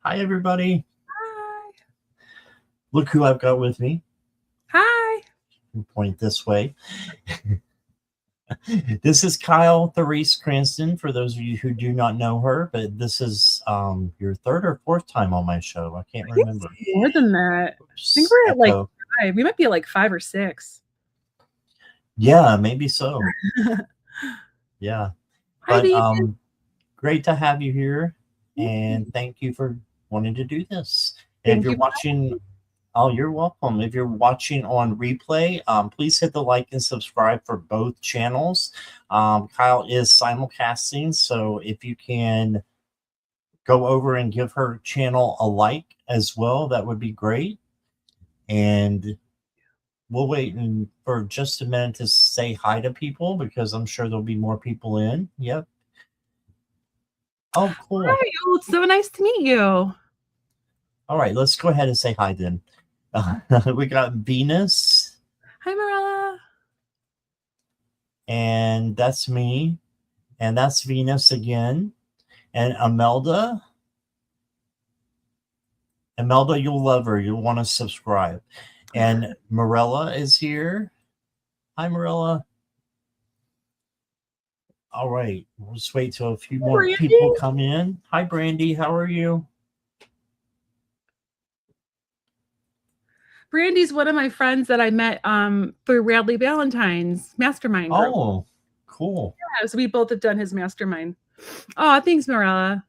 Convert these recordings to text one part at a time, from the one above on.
Hi, everybody. Hi. Look who I've got with me. Hi. Point this way. This is Kyle Therese Cranston, for those of you who do not know her, but this is your third or fourth time on my show. I can't remember. More than that. Oops, I think we're at like echo. 5. We might be at like 5 or 6. Yeah, maybe so. Yeah. Hi, But baby. great to have you here, and thank you for wanting to do this. And if Thank you're you. watching, oh, you're welcome. If you're watching on replay, please hit the like and subscribe for both channels. Kyle is simulcasting, so if you can go over and give her channel a like as well, that would be great. And we'll wait for just a minute to say hi to people, because I'm sure there'll be more people in. Yep. Oh, cool. Hi. Oh, it's so nice to meet you. All right, let's go ahead and say hi then. We got Venus. Hi, Marella. And that's me. And that's Venus again. And Imelda. Imelda, you'll love her. You'll want to subscribe. And Marella is here. Hi, Marella. All right. We'll just wait till a few more people come in. Hi, Brandy. How are you? Brandy's one of my friends that I met through Radley Valentine's mastermind group. Oh, cool. Yeah, so we both have done his mastermind. Oh, thanks, Marella.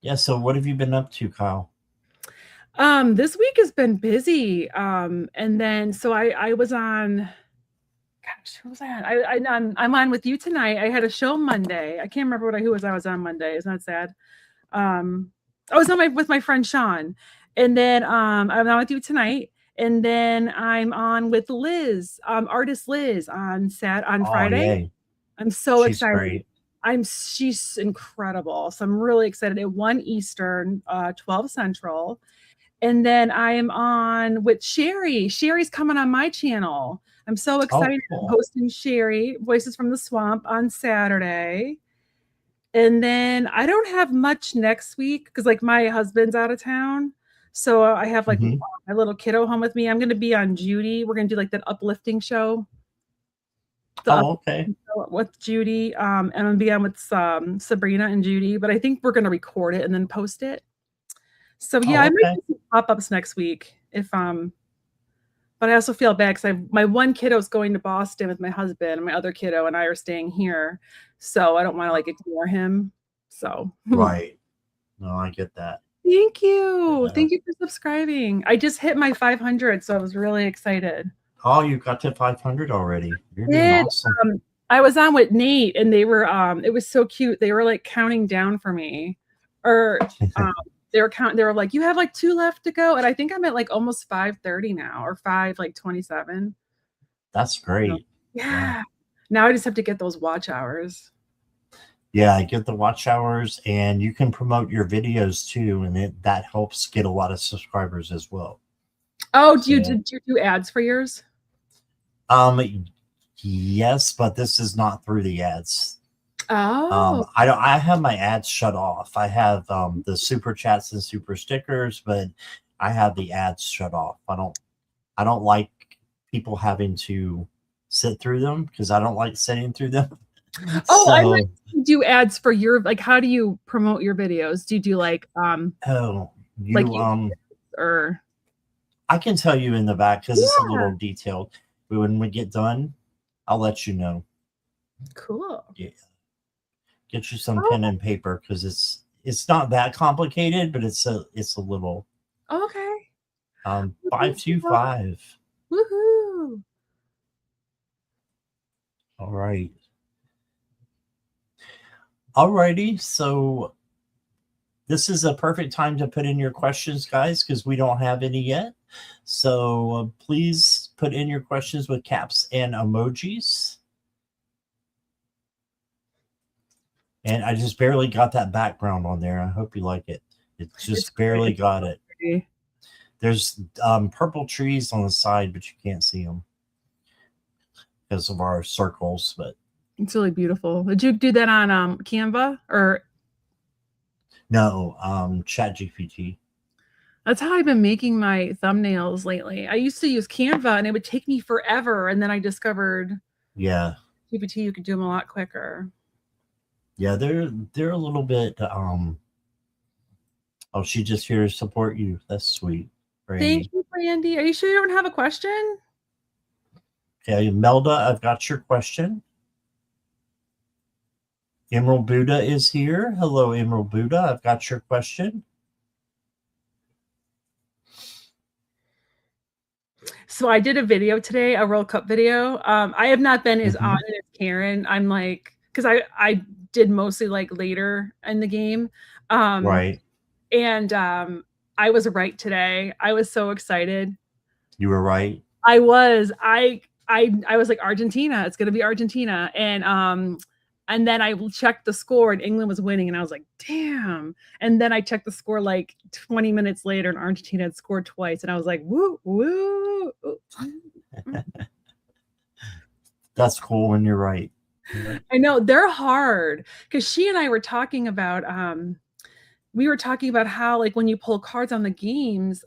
Yeah, so what have you been up to, Kyle? This week has been busy. And then so I was on, gosh, who was I on? I'm on with you tonight. I had a show Monday. I can't remember who I was on Monday. Isn't that sad? I was on with my friend Sean, and then I'm on with you tonight, and then I'm on with Liz, artist Liz on Friday. Yay. I'm so She's excited. Great. She's incredible. So I'm really excited. At 1 Eastern, 12 Central. And then I am on with Sherry. Sherry's coming on my channel. I'm so excited. Cool. I'm hosting Sherry, Voices from the Swamp, on Saturday. And then I don't have much next week because like my husband's out of town. So I have like my little kiddo home with me. I'm going to be on Judy. We're going to do like that uplifting show. Okay. With Judy. And I'm going to be on with Sabrina and Judy. But I think we're going to record it and then post it. So yeah, I might do some pop-ups next week but I also feel bad because my one kiddo's going to Boston with my husband, and my other kiddo and I are staying here. So I don't want to like ignore him. So right. No, I get that. Thank you. Thank you for subscribing. I just hit my 500, so I was really excited. Oh, you got to 500 already. You're doing awesome. I was on with Nate, and they were it was so cute. They were like counting down for me. Or they were like, you have like 2 left to go. And I think I'm at like almost 530 now, or 527. That's great. So, yeah. Now I just have to get those watch hours. Yeah, get the watch hours, and you can promote your videos too, and that helps get a lot of subscribers as well. Oh, do you do ads for yours? Yes, but this is not through the ads. Oh. I have my ads shut off. I have the super chats and super stickers, but I have the ads shut off. I don't like people having to sit through them, because I don't like sitting through them. Oh, I like to do ads for your, like, how do you promote your videos? Do you do like or I can tell you in the back, because it's a little detailed. But when we get done, I'll let you know. Cool. Yeah. Get you some pen and paper, because it's not that complicated, but it's a little. Okay. 525. Woohoo. All right. Alrighty, so this is a perfect time to put in your questions, guys, because we don't have any yet. So please put in your questions with caps and emojis. And I just barely got that background on there. I hope you like it. It's barely got it. There's purple trees on the side, but you can't see them because of our circles. But it's really beautiful. Did you do that on Canva or No, ChatGPT. That's how I've been making my thumbnails lately. I used to use Canva and it would take me forever. And then I discovered Yeah. GPT, you could do them a lot quicker. Yeah, they're a little bit oh, she just here to support you. That's sweet. Thank Brandy. you, Brandy. Are you sure you don't have a question? Okay, Melda, I've got your question. Emerald Buddha is here. Hello, Emerald Buddha. I've got your question. So I did a video today, a World Cup video. I have not been as on it as Karen. I'm like, because I did mostly like later in the game. Right. And I was right today. I was so excited. You were right. I was. I was like, Argentina. It's gonna be Argentina. And then I checked the score and England was winning, and I was like, damn. And then I checked the score like 20 minutes later, and Argentina had scored twice, and I was like, woo, woo. That's cool when you're right. I know they're hard because she and I were talking about how like when you pull cards on the games,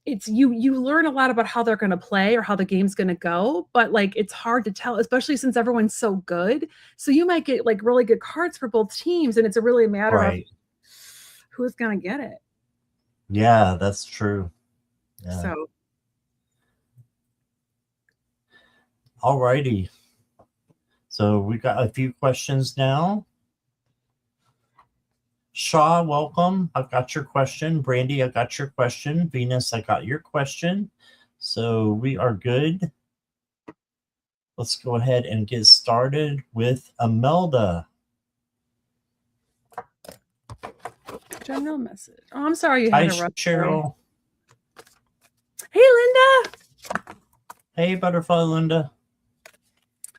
it's you learn a lot about how they're going to play or how the game's going to go, but like it's hard to tell, especially since everyone's so good. So you might get like really good cards for both teams, and it's a really a matter of who's going to get it. Yeah, that's true. Yeah. So Alrighty. So we got a few questions now. Shaw, welcome. I've got your question. Brandy, I got your question. Venus, I got your question. So we are good. Let's go ahead and get started with Imelda. General message. Oh, I'm sorry you had a rough Cheryl. Hey, Linda. Hey, Butterfly Linda.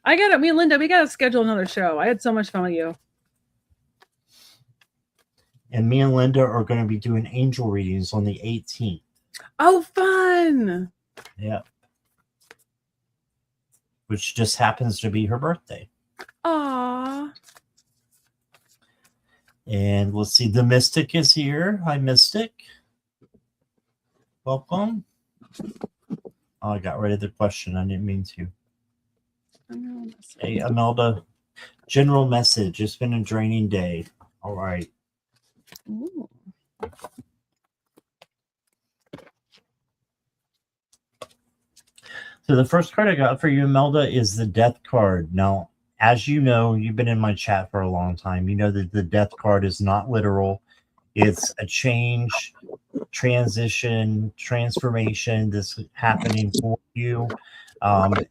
Me and Linda, we got to schedule another show. I had so much fun with you. And me and Linda are going to be doing angel readings on the 18th. Oh, fun. Yeah. Which just happens to be her birthday. Aww. And let's see, the Mystic is here. Hi, Mystic. Welcome. Oh, I got rid of the question. I didn't mean to. Hey, Imelda. General message. It's been a draining day. All right. Ooh. So the first card I got for you, Imelda, is the Death card. Now, as you know, you've been in my chat for a long time. You know that the Death card is not literal. It's a change, transition, transformation that's happening for you.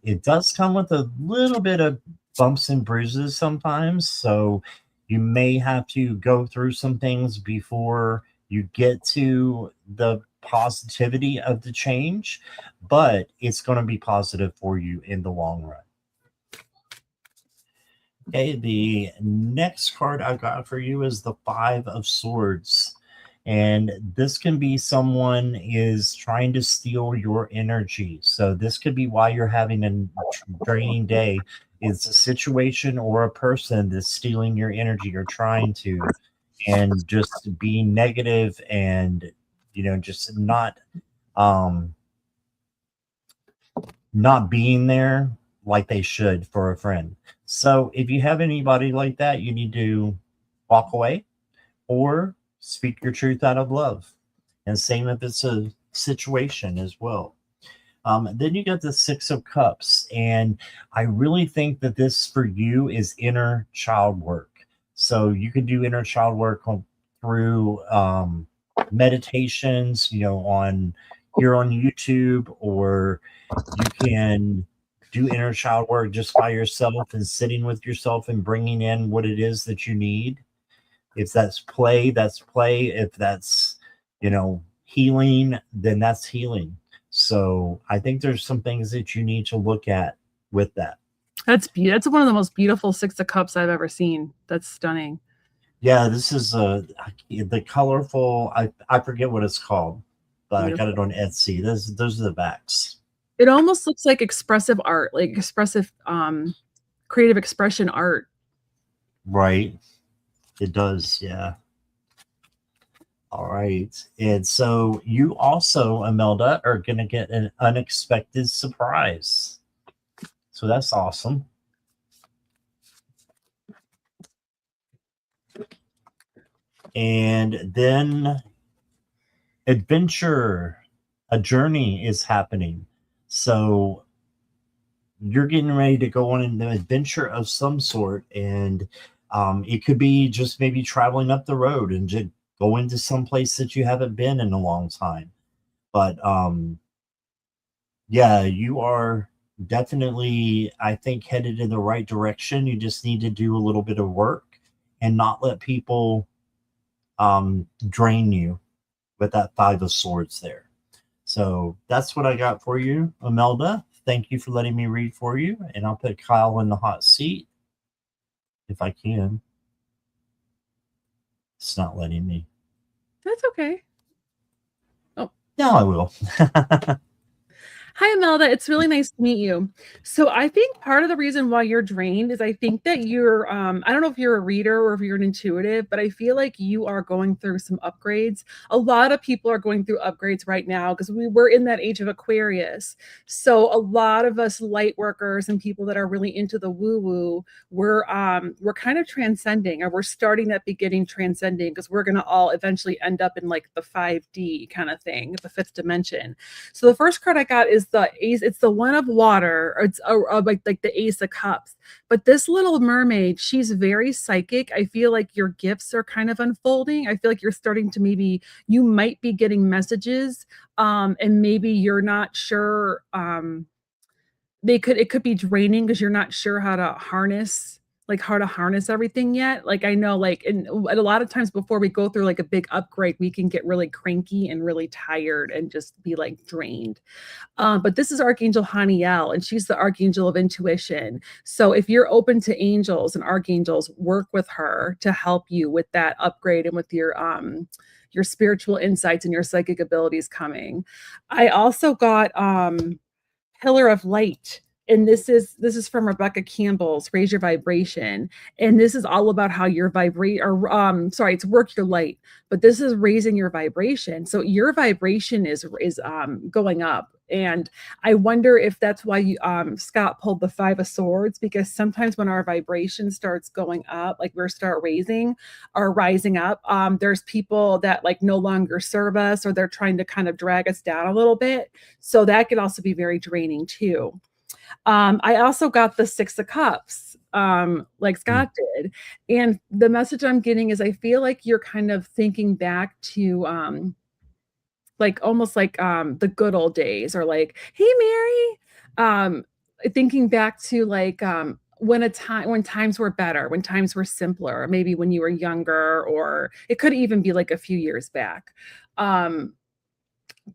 It does come with a little bit of bumps and bruises sometimes, so you may have to go through some things before you get to the positivity of the change, but it's going to be positive for you in the long run. Okay, the next card I got for you is the Five of Swords. And this can be someone is trying to steal your energy. So this could be why you're having a draining day. It's a situation or a person that's stealing your energy or trying to, and just being negative and, you know, just not being there like they should for a friend. So if you have anybody like that, you need to walk away or speak your truth out of love. And same if it's a situation as well. Then you got the Six of Cups. And I really think that this for you is inner child work. So you can do inner child work through meditations, you know, on here on YouTube, or you can do inner child work just by yourself and sitting with yourself and bringing in what it is that you need. If that's play, that's play. If that's, you know, healing, then that's healing. So I think there's some things that you need to look at with that. That's one of the most beautiful Six of Cups I've ever seen. That's stunning. Yeah, this is the colorful. I forget what it's called, but beautiful. I got it on Etsy. Those are the backs. It almost looks like expressive art, like expressive, creative expression art. Right. It does, yeah. All right. And so you also, Imelda, are going to get an unexpected surprise. So that's awesome. And then adventure, a journey is happening. So you're getting ready to go on an adventure of some sort. And it could be just maybe traveling up the road and just going to some place that you haven't been in a long time. But yeah, you are definitely, I think, headed in the right direction. You just need to do a little bit of work and not let people drain you with that Five of Swords there. So that's what I got for you, Imelda. Thank you for letting me read for you. And I'll put Kyle in the hot seat if I can. It's not letting me. That's okay. Oh, No, I will. hi, Imelda. It's really nice to meet you. So I think part of the reason why you're drained is I think that you're, I don't know if you're a reader or if you're an intuitive, but I feel like you are going through some upgrades. A lot of people are going through upgrades right now because we're in that age of Aquarius. So a lot of us light workers and people that are really into the woo-woo, we're kind of transcending, or we're starting that beginning transcending, because we're going to all eventually end up in like the 5D kind of thing, the fifth dimension. So the first card I got is the ace. It's the one of water, or it's like the ace of cups. But this little mermaid, she's very psychic. I feel like your gifts are kind of unfolding. I feel like you're starting to, maybe you might be getting messages, and maybe you're not sure. It could be draining because you're not sure how to harness everything yet. Like, I know, like, and a lot of times before we go through like a big upgrade, we can get really cranky and really tired and just be like drained. But this is Archangel Haniel, and she's the archangel of intuition. So if you're open to angels and archangels, work with her to help you with that upgrade and with your spiritual insights and your psychic abilities coming. I also got Pillar of Light. And this is from Rebecca Campbell's Raise Your Vibration. And this is all about how your vibrate, or sorry, it's Work Your Light, but this is raising your vibration. So your vibration is going up. And I wonder if that's why Scott pulled the Five of Swords, because sometimes when our vibration starts going up, like we start raising or rising up, there's people that like no longer serve us, or they're trying to kind of drag us down a little bit. So that could also be very draining too. I also got the Six of Cups, like Scott did. And the message I'm getting is I feel like you're kind of thinking back to like almost like the good old days, or like, hey Mary, thinking back to like when times were better, when times were simpler, maybe when you were younger, or it could even be like a few years back.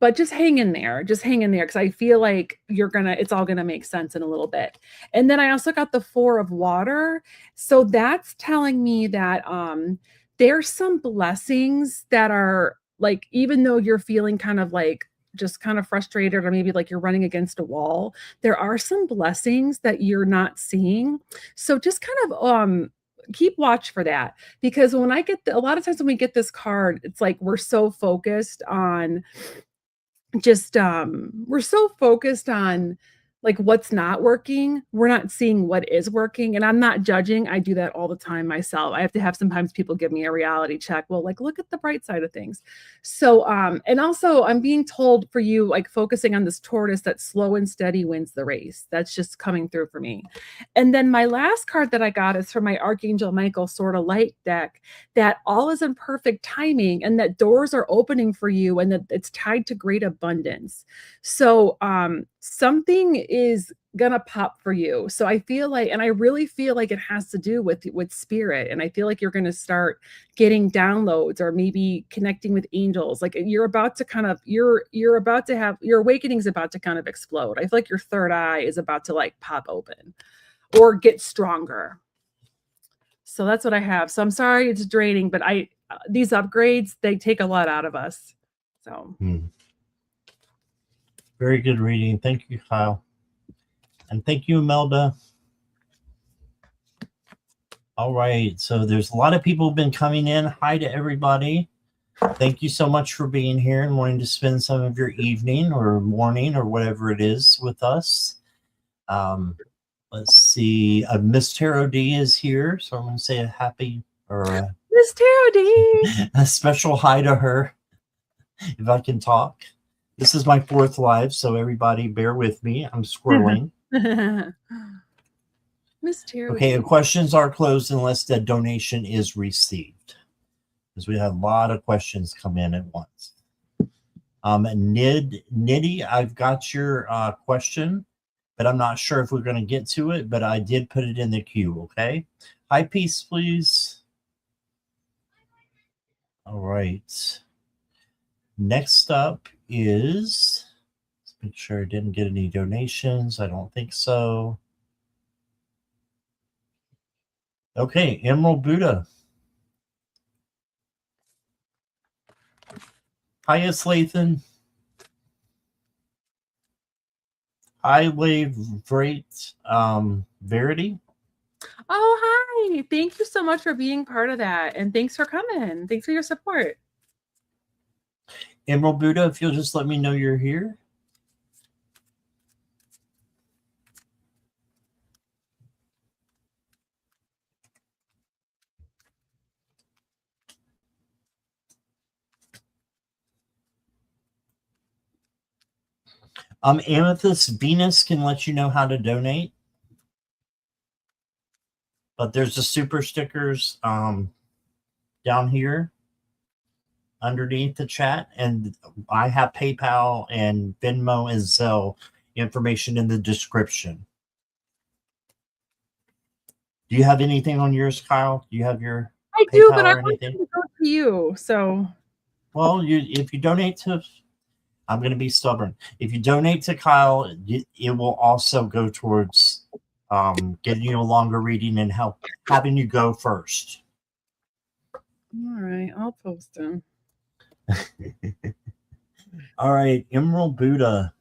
But just hang in there, because I feel like it's all gonna make sense in a little bit. And then I also got the Four of Water. So that's telling me that there's some blessings that are like, even though you're feeling kind of like just kind of frustrated, or maybe like you're running against a wall, there are some blessings that you're not seeing. So just kind of keep watch for that, because when I get a lot of times when we get this card, it's like we're so focused on like what's not working, we're not seeing what is working. And I'm not judging, I do that all the time myself. I have to have sometimes people give me a reality check, well, like, look at the bright side of things. So and also I'm being told for you, like focusing on this tortoise, that slow and steady wins the race. That's just coming through for me. And then my last card that I got is from my Archangel Michael Sword of Light deck, that all is in perfect timing, and that doors are opening for you, and that it's tied to great abundance. So something is gonna pop for you. So I feel like, and I really feel like it has to do with spirit. And I feel like you're gonna start getting downloads, or maybe connecting with angels. Like you're about to kind of, you're about to have, your awakening's about to kind of explode. I feel like your third eye is about to like pop open or get stronger. So that's what I have. So I'm sorry it's draining, but these upgrades, they take a lot out of us. So Very good reading. Thank you, Kyle. And thank you, Imelda. All right. So there's a lot of people been coming in. Hi to everybody. Thank you so much for being here and wanting to spend some of your evening or morning or whatever it is with us. Um, let's see. Miss Tarot D is here, so I'm going to say a happy or Miss Tarot D. a special hi to her if I can talk. This is my 4th live, so everybody bear with me. I'm squirreling. Miss Tarot Okay, D. the questions are closed unless the donation is received, because we have a lot of questions come in at once. Nitty, I've got your question, but I'm not sure if we're going to get to it, but I did put it in the queue, okay? High piece, please. All right. Next up is, let's make sure I didn't get any donations. I don't think so. Okay, Emerald Buddha. Hiya, Slathan. Hi, Wave Great Verity. Oh, hi. Thank you so much for being part of that. And thanks for coming. Thanks for your support. Emerald Buddha, if you'll just let me know you're here. Amethyst Venus can let you know how to donate. But there's the super stickers down here underneath the chat. And I have PayPal and Venmo and Zelle information in the description. Do you have anything on yours, Kyle? Do you have your I PayPal do, but I or want anything? to go to you. So, well, if you donate to, I'm going to be stubborn. If you donate to Kyle, it will also go towards getting you a longer reading and having you go first. All right, I'll post them. All right, Emerald Buddha.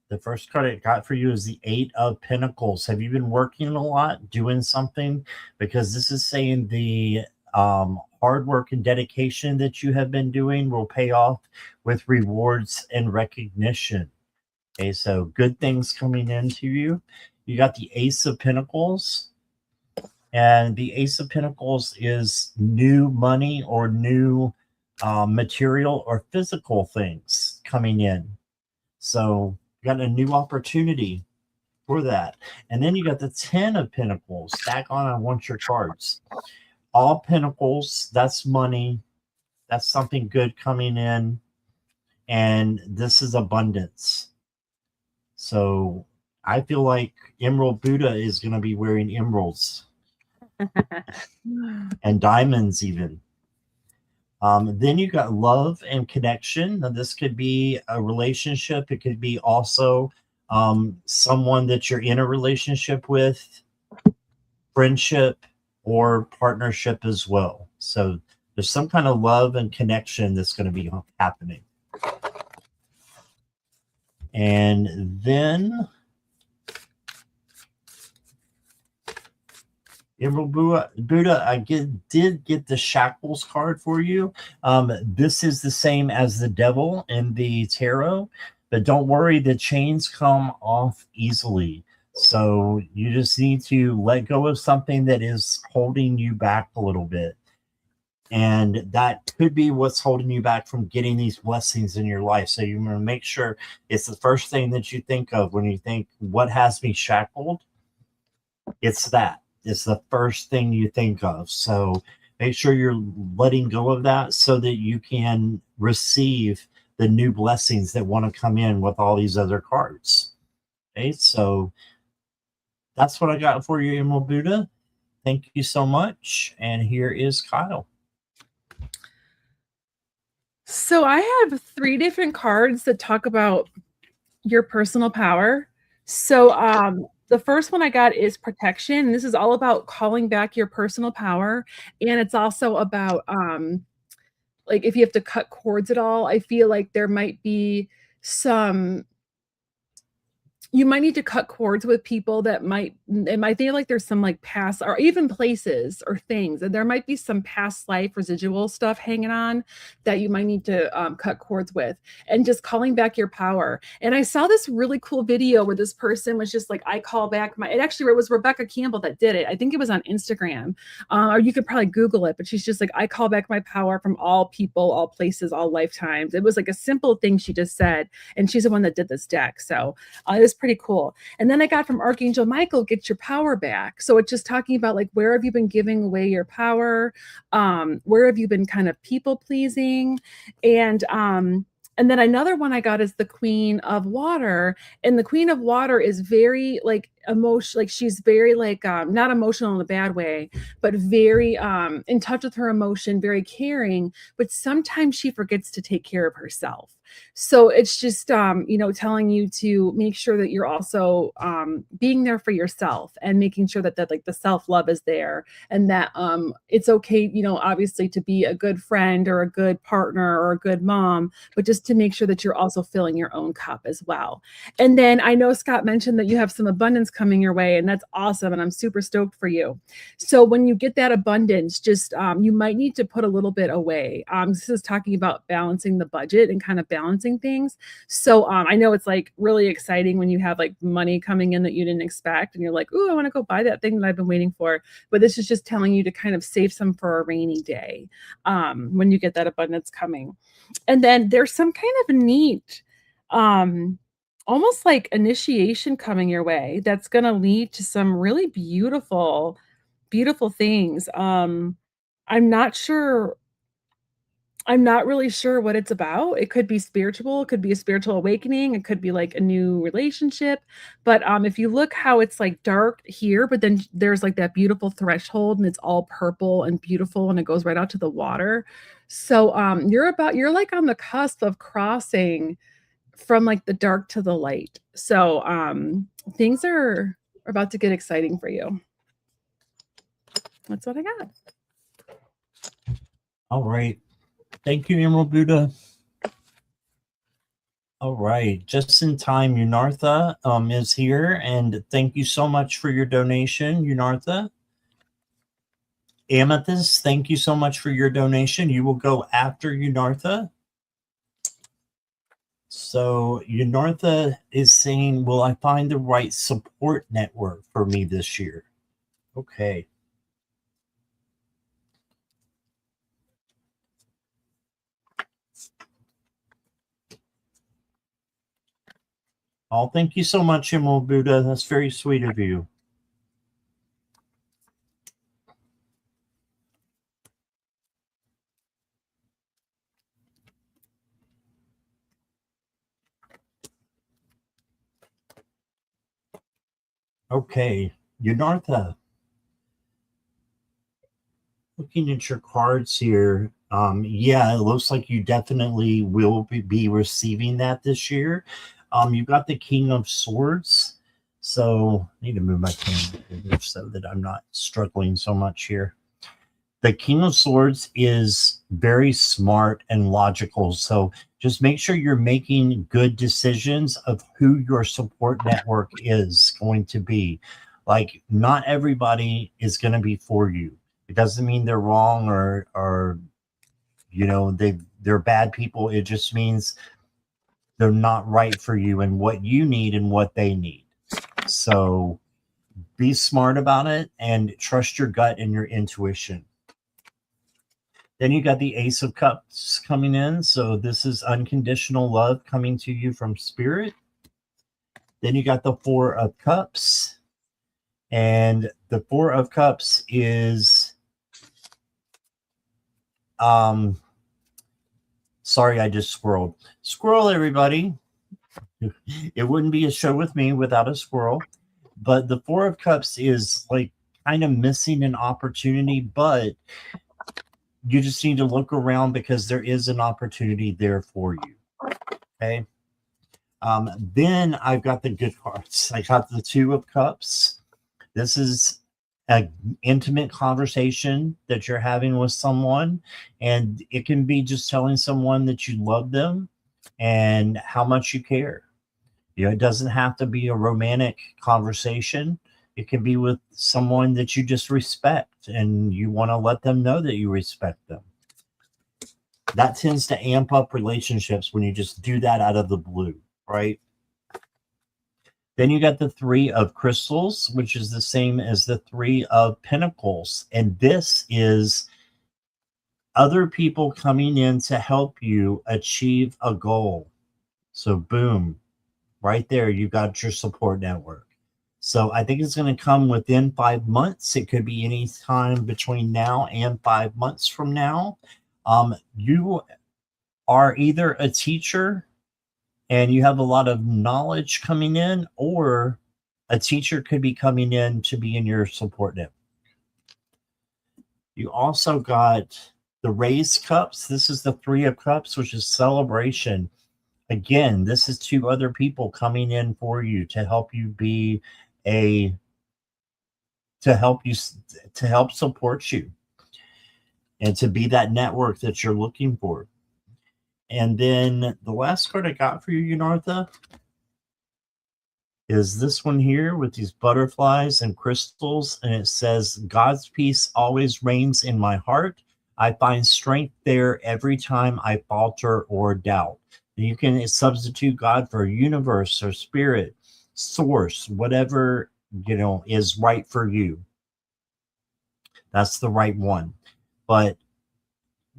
The first card it got for you is the 8 of Pentacles. Have you been working a lot, doing something? Because this is saying the hard work and dedication that you have been doing will pay off with rewards and recognition. Okay, so good things coming into you. You got the Ace of Pentacles. And the Ace of Pentacles is new money or new material or physical things coming in. So you got a new opportunity for that. And then you got the 10 of Pentacles. Stack on, I want your cards. All Pentacles, that's money. That's something good coming in. And this is abundance. So I feel like Emerald Buddha is going to be wearing emeralds and diamonds even. Then you got love and connection. Now, this could be a relationship. It could be also someone that you're in a relationship with, friendship, or partnership as well. So there's some kind of love and connection that's going to be happening. And then Emerald Buddha, I did get the shackles card for you. This is the same as the devil in the tarot, but don't worry, the chains come off easily. So you just need to let go of something that is holding you back a little bit. And that could be what's holding you back from getting these blessings in your life. So you want to make sure it's the first thing that you think of when you think, what has me shackled? It's that. It's the first thing you think of. So make sure you're letting go of that so that you can receive the new blessings that want to come in with all these other cards. Okay, so that's what I got for you, Emerald Buddha. Thank you so much. And here is Kyle. So I have 3 different cards that talk about your personal power. So the first one I got is protection. This is all about calling back your personal power. And it's also about like if you have to cut cords at all, I feel like there might be some you might need to cut cords with people that it might feel like there's some like past or even places or things, and there might be some past life residual stuff hanging on that you might need to cut cords with, and just calling back your power. And I saw this really cool video where this person was just like, I call back my, it actually, it was Rebecca Campbell that did it. I think it was on Instagram, or you could probably Google it, but she's just like, I call back my power from all people, all places, all lifetimes. It was like a simple thing she just said, and she's the one that did this deck. So it was pretty cool. And then I got from Archangel Michael, get your power back. So it's just talking about like, where have you been giving away your power? Where have you been kind of people pleasing? And then another one I got is the Queen of Water. And the Queen of Water is very like emotional, like she's very like not emotional in a bad way, but very in touch with her emotion, very caring, but sometimes she forgets to take care of herself. So it's just telling you to make sure that you're also being there for yourself, and making sure that like the self-love is there, and that it's okay, obviously, to be a good friend or a good partner or a good mom, but just to make sure that you're also filling your own cup as well. And then I know Scott mentioned that you have some abundance coming your way, and that's awesome, and I'm super stoked for you. So when you get that abundance, just you might need to put a little bit away. This is talking about balancing the budget and kind of balancing things. So I know it's like really exciting when you have like money coming in that you didn't expect, and you're like, "Ooh, I want to go buy that thing that I've been waiting for." But this is just telling you to kind of save some for a rainy day when you get that abundance coming. And then there's some kind of neat almost like initiation coming your way that's going to lead to some really beautiful, beautiful things. I'm not sure. I'm not really sure what it's about. It could be spiritual, it could be a spiritual awakening, it could be like a new relationship. But if you look how it's like dark here, but then there's like that beautiful threshold, and it's all purple and beautiful, and it goes right out to the water. So you're like on the cusp of crossing from like the dark to the light. So things are about to get exciting for you. That's what I got. All right. Thank you, Emerald Buddha. All right. Just in time, Unartha is here. And thank you so much for your donation, Unartha. Amethyst, thank you so much for your donation. You will go after Unartha. So Unartha is saying, will I find the right support network for me this year? Okay. Oh, thank you so much, Emerald Buddha. That's very sweet of you. Okay, Unartha. Looking at your cards here, yeah, it looks like you definitely will be receiving that this year. You've got the King of Swords. So I need to move my camera so that I'm not struggling so much here. The King of Swords is very smart and logical. So just make sure you're making good decisions of who your support network is going to be. Like, not everybody is going to be for you. It doesn't mean they're wrong or they're bad people. It just means they're not right for you and what you need and what they need. So be smart about it and trust your gut and your intuition. Then you got the Ace of Cups coming in. So this is unconditional love coming to you from Spirit. Then you got the Four of Cups. And the Four of Cups is sorry, I just squirreled. Squirrel, everybody. It wouldn't be a show with me without a squirrel. But the Four of Cups is like kind of missing an opportunity, but you just need to look around because there is an opportunity there for you. Okay. Then I've got the good cards. I got the Two of Cups. This is an intimate conversation that you're having with someone, and it can be just telling someone that you love them and how much you care. It doesn't have to be a romantic conversation. It can be with someone that you just respect and you want to let them know that you respect them. That tends to amp up relationships when you just do that out of the blue, right? Then you got the Three of Crystals, which is the same as the Three of Pentacles. And this is other people coming in to help you achieve a goal. So, boom, right there, you got your support network. So, I think it's going to come within 5 months. It could be any time between now and 5 months from now. You are either a teacher and you have a lot of knowledge coming in, or a teacher could be coming in to be in your support network. You also got the raised cups. This is the Three of Cups, which is celebration. Again, this is two other people coming in for you to help you be to help support you and to be that network that you're looking for. And then the last card I got for you, Yunartha, is this one here with these butterflies and crystals. And it says, God's peace always reigns in my heart. I find strength there every time I falter or doubt. You can substitute God for universe or spirit, source, whatever, is right for you. That's the right one. But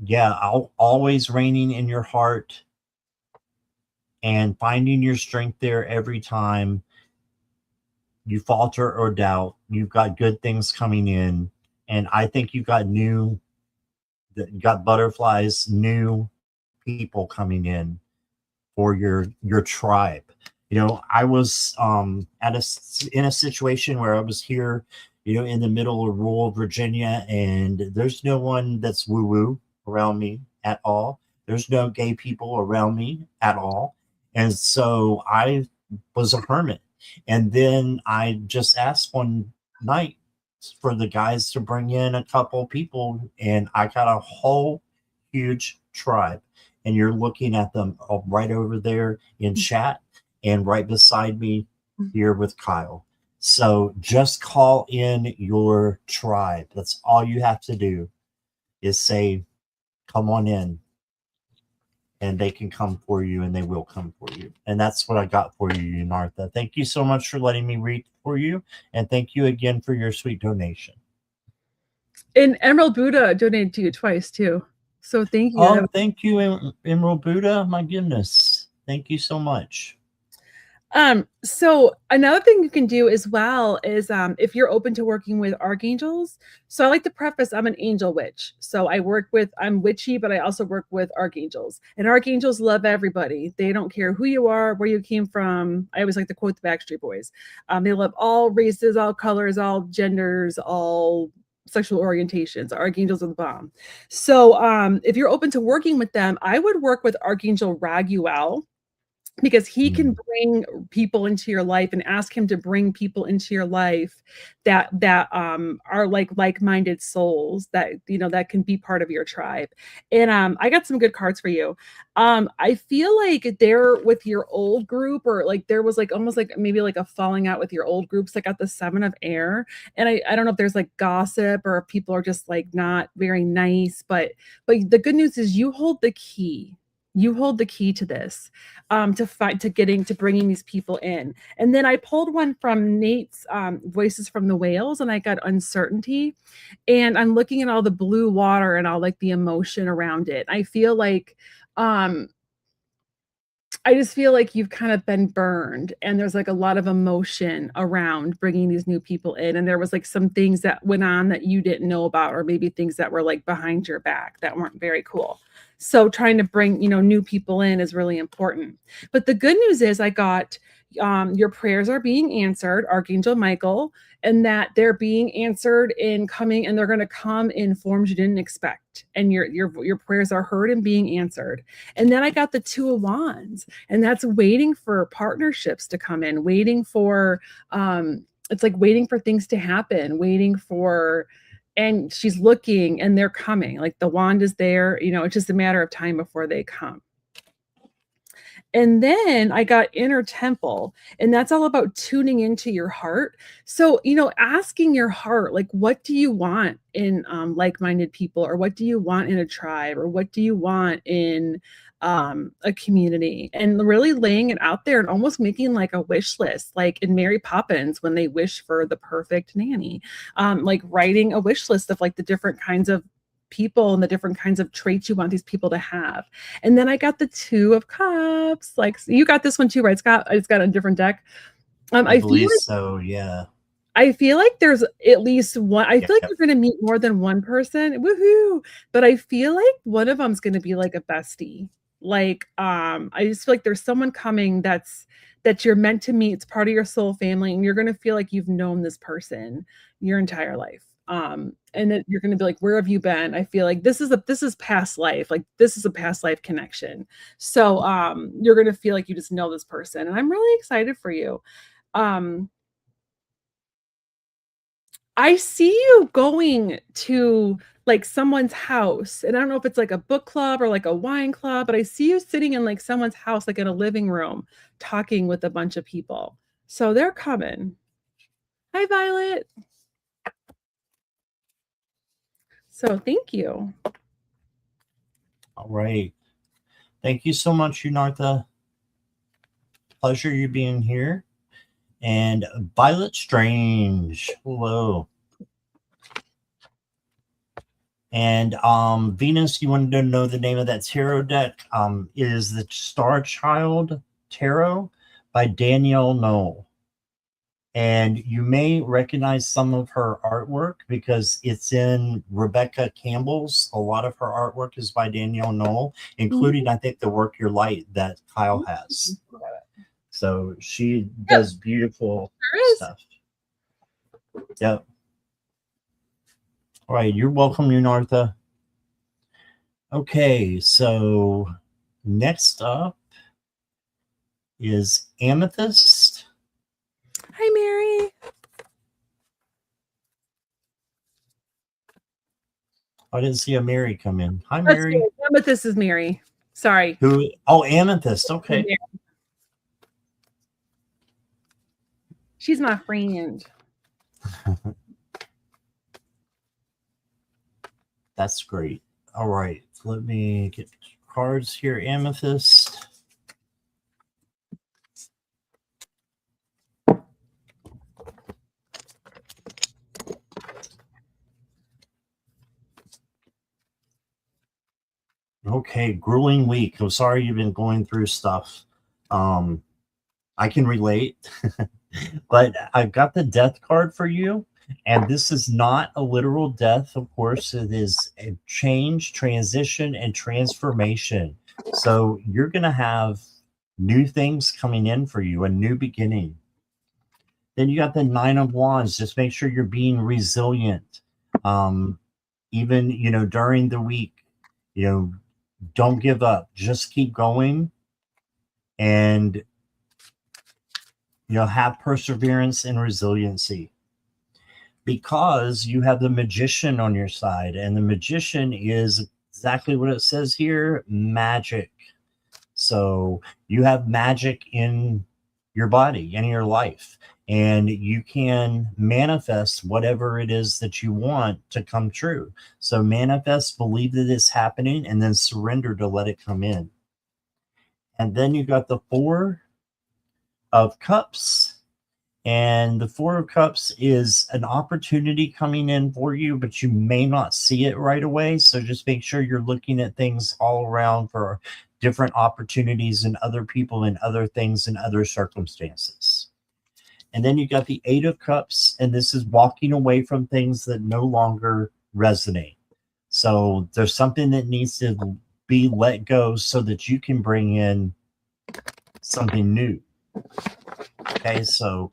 yeah, always reigning in your heart and finding your strength there every time you falter or doubt. You've got good things coming in. And I think you got butterflies, new people coming in for your tribe. I was in a situation where I was here, in the middle of rural Virginia, and there's no one that's woo-woo around me at all. There's no gay people around me at all. And so I was a hermit. And then I just asked one night for the guys to bring in a couple people, and I got a whole huge tribe. And you're looking at them right over there in chat and right beside me here with Kyle. So just call in your tribe. That's all you have to do is say, come on in. And they can come for you, and they will come for you. And that's what I got for you, Yunartha. Thank you so much for letting me read for you. And thank you again for your sweet donation. And Emerald Buddha donated to you twice, too. So thank you. Oh, thank you, Emerald Buddha. My goodness. Thank you so much. So another thing you can do as well is if you're open to working with archangels. So I like to preface, I'm an angel witch. So I'm witchy, but I also work with archangels. And archangels love everybody. They don't care who you are, where you came from. I always like to quote the Backstreet Boys. They love all races, all colors, all genders, all sexual orientations. Archangels are the bomb. So if you're open to working with them, I would work with Archangel Raguel, because he can bring people into your life, and ask him to bring people into your life that are like-minded souls that that can be part of your tribe. And I got some good cards for you. I feel like they're with your old group, or like there was like almost like maybe like a falling out with your old groups. I got the Seven of Air, and I don't know if there's like gossip or if people are just like not very nice, but the good news is you hold the key. You hold the key to this, to bringing these people in. And then I pulled one from Nate's Voices from the Whales, and I got uncertainty. And I'm looking at all the blue water and all like the emotion around it. I feel like, I just feel like you've kind of been burned, and there's like a lot of emotion around bringing these new people in. And there was like some things that went on that you didn't know about, or maybe things that were like behind your back that weren't very cool. So trying to bring, new people in is really important. But the good news is I got your prayers are being answered, Archangel Michael, and that they're being answered in coming, and they're going to come in forms you didn't expect. And your prayers are heard and being answered. And then I got the Two of Wands, and that's waiting for partnerships to come in, waiting for it's like waiting for things to happen, and she's looking, and they're coming. Like the wand is there, it's just a matter of time before they come. And then I got inner temple, and that's all about tuning into your heart. So, asking your heart, like, what do you want in like-minded people, or what do you want in a tribe, or what do you want in a community, and really laying it out there and almost making like a wish list, like in Mary Poppins when they wish for the perfect nanny, like writing a wish list of like the different kinds of people and the different kinds of traits you want these people to have. And then I got the Two of Cups. Like, you got this one too, right, Scott? I just got a different deck. I believe so, yeah. I feel like there's at least one. I feel like Yep. you're going to meet more than one person. Woohoo! But I feel like one of them's going to be like a bestie. Like, I just feel like there's someone coming that you're meant to meet. It's part of your soul family, and you're going to feel like you've known this person your entire life. And that you're going to be like, where have you been? I feel like this is past life. Like, this is a past life connection. So, you're going to feel like you just know this person, and I'm really excited for you. I see you going to like someone's house, and I don't know if it's like a book club or like a wine club, but I see you sitting in like someone's house, like in a living room, talking with a bunch of people. So they're coming. Hi, Violet. So thank you. All right. Thank you so much, Unartha. Pleasure you being here. And Violet Strange. Hello. And Venus, you wanted to know the name of that tarot deck? It is the Star Child Tarot by Danielle Knoll. And you may recognize some of her artwork because it's in Rebecca Campbell's. A lot of her artwork is by Danielle Knoll, including, I think, the Work Your Light that Kyle has. So she does beautiful stuff. Yep. All right. You're welcome, Unartha. Okay. So next up is Amethyst. Hi, Mary. I didn't see a Mary come in. Hi, Mary. Amethyst is Mary. Sorry. Who? Oh, Amethyst. Okay. She's my friend. That's great. All right. Let me get cards here. Amethyst. Okay, grueling week. I'm sorry you've been going through stuff. I can relate, but I've got the death card for you. And this is not a literal death, of course. It is a change, transition, and transformation. So you're going to have new things coming in for you, a new beginning. Then you got the Nine of Wands. Just make sure you're being resilient. Even, during the week, don't give up. Just keep going and, have perseverance and resiliency. Because you have the Magician on your side, and the Magician is exactly what it says here, magic. So you have magic in your body, in your life, and you can manifest whatever it is that you want to come true. So manifest, believe that it's happening, and then surrender to let it come in. And then you got the Four of Cups. And the Four of Cups is an opportunity coming in for you, but you may not see it right away. So just make sure you're looking at things all around for different opportunities and other people and other things and other circumstances. And then you got the Eight of Cups, and this is walking away from things that no longer resonate. So there's something that needs to be let go so that you can bring in something new. Okay, so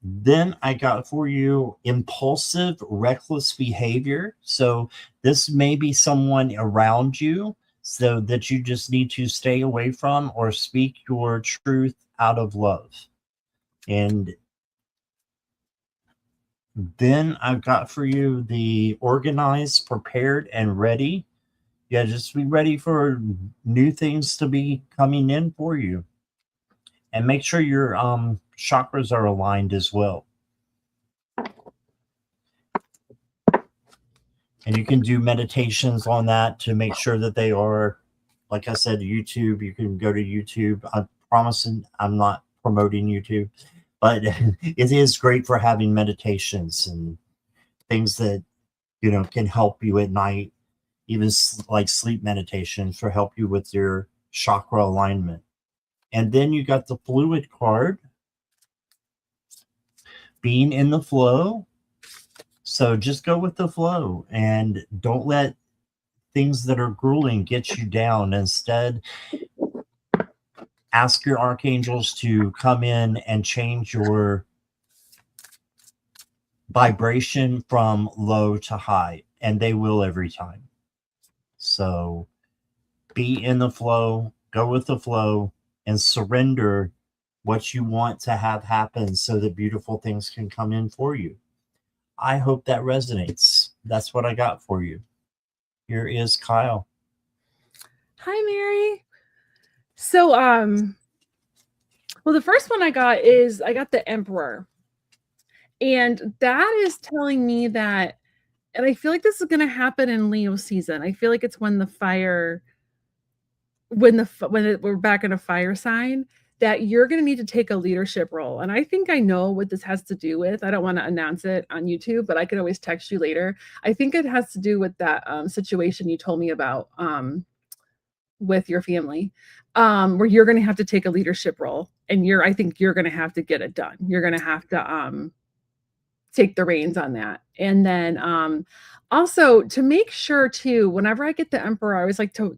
then I got for you impulsive, reckless behavior. So this may be someone around you so that you just need to stay away from or speak your truth out of love. And then I've got for you the organized, prepared, and ready. Yeah, just be ready for new things to be coming in for you. And make sure your chakras are aligned as well. And you can do meditations on that to make sure that they are, like I said, YouTube. You can go to YouTube. I'm promising I'm not promoting YouTube, but it is great for having meditations and things that can help you at night, even like sleep meditations for help you with your chakra alignment. And then you got the fluid card, being in the flow. So just go with the flow and don't let things that are grueling get you down. Instead, ask your archangels to come in and change your vibration from low to high, and they will every time. So be in the flow, go with the flow, and surrender what you want to have happen so that beautiful things can come in for you. I hope that resonates. That's what I got for you. Here is Kyle. Hi, Mary. So, well, the first one I got the Emperor. And that is telling me that, and I feel like this is going to happen in Leo season. I feel like it's when we're back in a fire sign, that you're going to need to take a leadership role. And I think I know what this has to do with. I don't want to announce it on YouTube, but I could always text you later. I think it has to do with that situation you told me about with your family, where you're going to have to take a leadership role, and I think you're going to have to get it done. You're going to have to take the reins on that. And then also to make sure too, whenever I get the Emperor, I always like to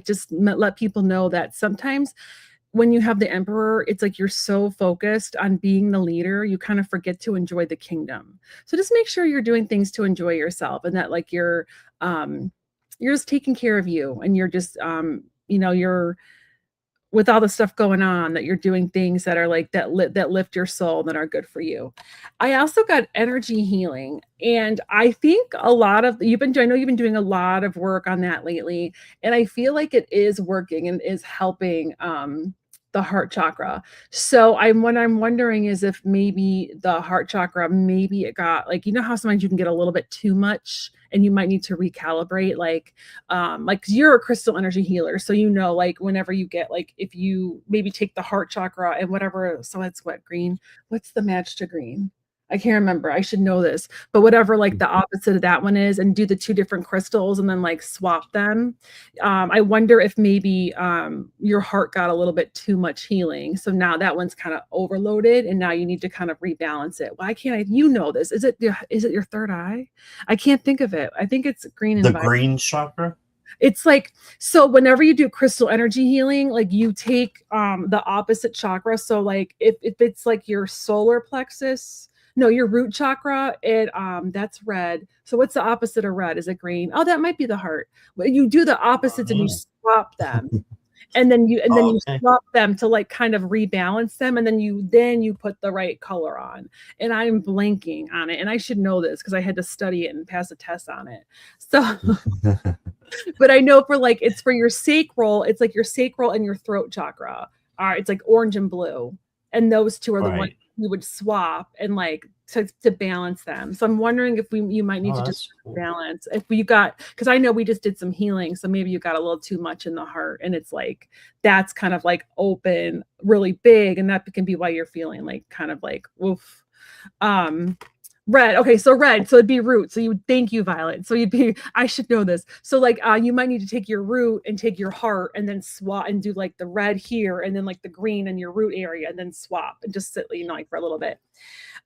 just let people know that sometimes when you have the Emperor, it's like you're so focused on being the leader, you kind of forget to enjoy the kingdom. So just make sure you're doing things to enjoy yourself, and that like you're just taking care of you, and you're just you're, with all the stuff going on, that you're doing things that are like that lift your soul, that are good for you. I also got energy healing, and I think I know you've been doing a lot of work on that lately, and I feel like it is working and is helping the heart chakra. So what I'm wondering is if maybe the heart chakra, maybe it got, like, how sometimes you can get a little bit too much and you might need to recalibrate, like 'cause you're a crystal energy healer, so like whenever you get, like, if you maybe take the heart chakra and whatever, so it's what green, what's the match to green? I can't remember. I should know this, but whatever like the opposite of that one is, and do the two different crystals and then like swap them. I wonder if maybe your heart got a little bit too much healing, so now that one's kind of overloaded, and now you need to kind of rebalance it. Why can't I? This? Is it your third eye? I can't think of it. I think it's green and the green chakra. It's like, so whenever you do crystal energy healing, like you take the opposite chakra. So like if it's like your solar plexus, no, your root chakra, that's red. So what's the opposite of red? Is it green? Oh, that might be the heart. But you do the opposites and you swap them. And then you swap them to like kind of rebalance them, and then you put the right color on. And I'm blanking on it, and I should know this because I had to study it and pass a test on it. So but I know it's for your sacral, it's like your sacral and your throat chakra. It's like orange and blue, and those two are the ones you would swap and like to balance them. So I'm wondering if you might need to just balance if you got, because I know we just did some healing, so maybe you got a little too much in the heart, and it's like that's kind of like open really big, and that can be why you're feeling like kind of like oof. Red. Okay, so red. So it'd be root. So thank you, Violet. So I should know this. So like you might need to take your root and take your heart and then swap and do like the red here and then like the green in your root area and then swap and just sit, like for a little bit.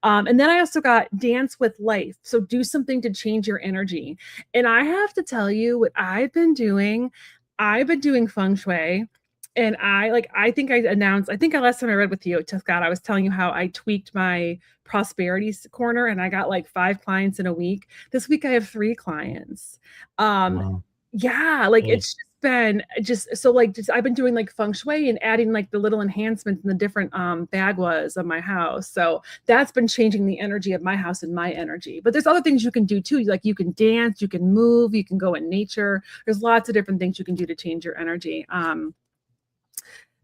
And then I also got dance with life. So do something to change your energy. And I have to tell you what I've been doing feng shui. And I think last time I read with you, Scott, I was telling you how I tweaked my prosperity corner and I got like 5 clients in a week. This week I have 3 clients. Wow. Yeah, like it's just been just so like just I've been doing like feng shui and adding like the little enhancements in the different bagwas of my house. So that's been changing the energy of my house and my energy. But there's other things you can do too. Like you can dance, you can move, you can go in nature. There's lots of different things you can do to change your energy.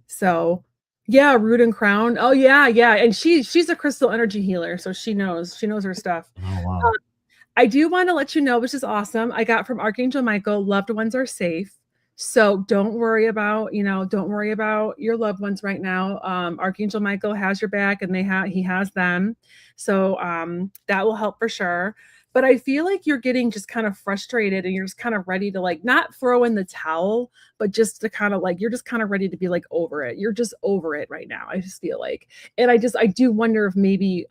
So yeah, root and crown. Oh yeah, yeah. And she's a crystal energy healer, so she knows her stuff. Oh wow. I do want to let you know, which is awesome. I got from Archangel Michael, loved ones are safe. So don't worry about, don't worry about your loved ones right now. Archangel Michael has your back and he has them. So that will help for sure. But I feel like you're getting just kind of frustrated and you're just kind of ready to like not throw in the towel, but just to kind of like you're just kind of ready to be like over it. You're just over it right now. I just feel like. And I do wonder if maybe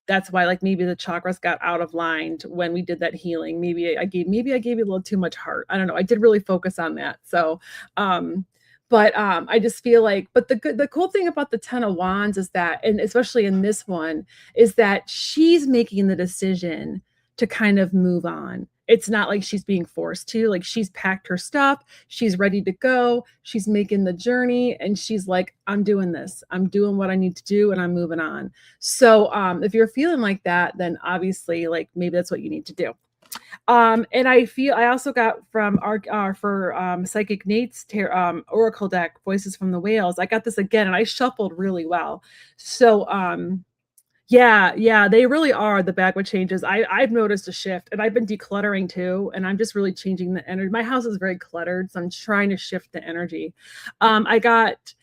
that's why like maybe the chakras got out of line when we did that healing. Maybe I gave you a little too much heart. I don't know. I did really focus on that. So I just feel like, but the cool thing about the 10 of wands is that, and especially in this one, is that she's making the decision to kind of move on. It's not like she's being forced to, like she's packed her stuff, she's ready to go, she's making the journey, and she's like, I'm doing this, I'm doing what I need to do, and I'm moving on. So if you're feeling like that, then obviously like maybe that's what you need to do. And I also got from for Psychic Nate's Oracle deck, Voices from the Whales. I got this again and I shuffled really well. So yeah, they really are the backward changes. I've noticed a shift and I've been decluttering too. And I'm just really changing the energy. My house is very cluttered, so I'm trying to shift the energy. I got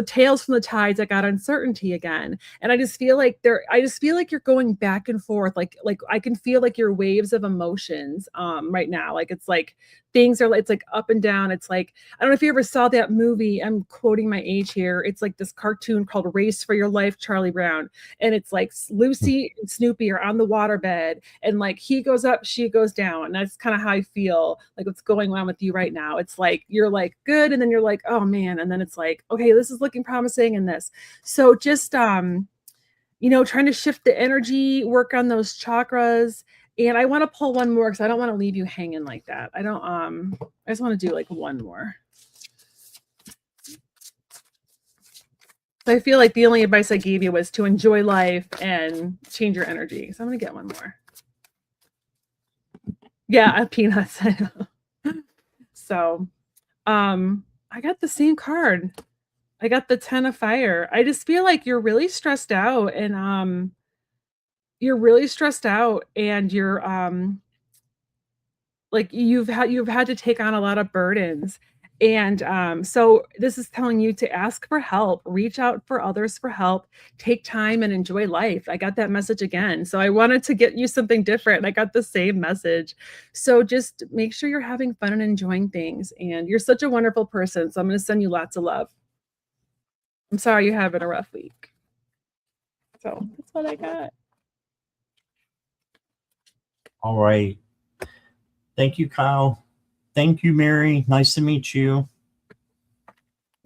Tales from the Tides, I got Uncertainty again. And I just feel like you're going back and forth. Like I can feel like your waves of emotions right now. Like it's like things are it's like up and down. It's like, I don't know if you ever saw that movie. I'm quoting my age here. It's like this cartoon called Race for Your Life, Charlie Brown. And it's like Lucy and Snoopy are on the waterbed and like he goes up, she goes down. And that's kind of how I feel like what's going on with you right now. It's like you're like good, and then you're like, oh man, and then it's like, okay, this is looking promising in this. So just trying to shift the energy, work on those chakras. And I want to pull one more because I don't want to leave you hanging like that. I just want to do like one more. So I feel like the only advice I gave you was to enjoy life and change your energy. So I'm going to get one more. Yeah, peanuts. So I got the same card. I got the 10 of Fire. I just feel like you're really stressed out and you're like you've had to take on a lot of burdens. And so this is telling you to ask for help, reach out for others for help, take time and enjoy life. I got that message again. So I wanted to get you something different. I got the same message. So just make sure you're having fun and enjoying things. And you're such a wonderful person. So I'm going to send you lots of love. I'm sorry you're having a rough week. So that's what I got. All right. Thank you, Kyle. Thank you, Mary. Nice to meet you.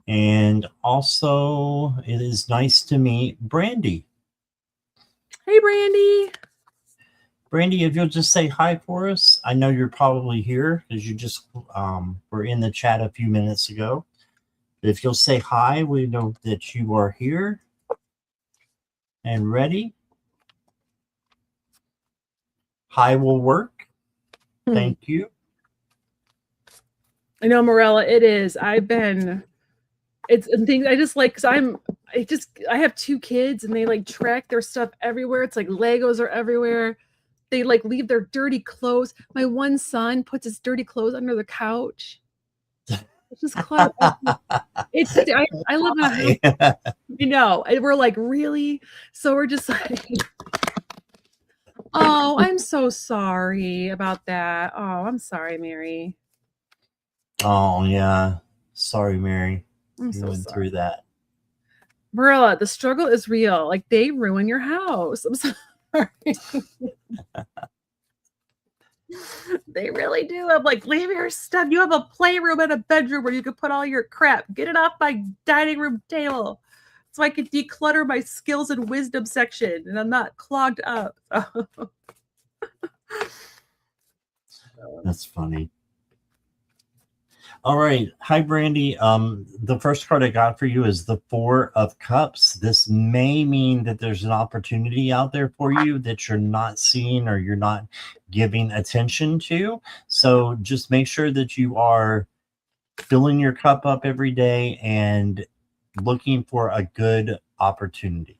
And also, it is nice to meet Brandy. Hey, Brandy. Brandy, if you'll just say hi for us. I know you're probably here because you just were in the chat a few minutes ago. But if you'll say hi, we know that you are here and ready. Hi will work. Thank you. I know, Morella, it is. It's things I just like, because I have 2 kids and they like track their stuff everywhere. It's like Legos are everywhere. They like leave their dirty clothes. My one son puts his dirty clothes under the couch. It's just clutter. I live in a house, and we're like, really? So we're just like, oh, I'm so sorry about that. Oh, I'm sorry, Mary. Oh, yeah. Sorry, Mary. I'm You so went sorry. through that. Marilla, the struggle is real. Like they ruin your house. I'm sorry. They really do. I'm like, leave your stuff. You have a playroom and a bedroom where you can put all your crap. Get it off my dining room table so I can declutter my skills and wisdom section and I'm not clogged up. That's funny. All right. Hi, Brandy. The first card I got for you is the Four of Cups. This may mean that there's an opportunity out there for you that you're not seeing or you're not giving attention to. So just make sure that you are filling your cup up every day and looking for a good opportunity.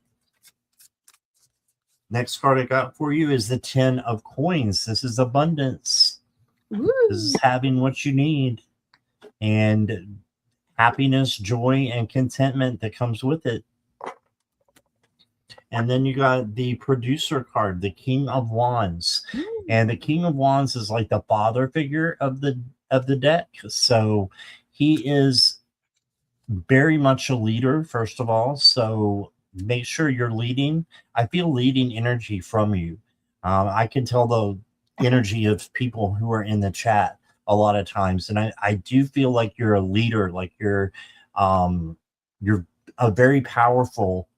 Next card I got for you is the Ten of Coins. This is abundance. Woo. This is having what you need and happiness, joy, and contentment that comes with it. And then you got the producer card, the King of Wands. And the King of Wands is like the father figure of the deck. So he is very much a leader, first of all. So make sure you're leading. I feel leading energy from you. I can tell the energy of people who are in the chat a lot of times, and I do feel like you're a leader, like you're a very powerful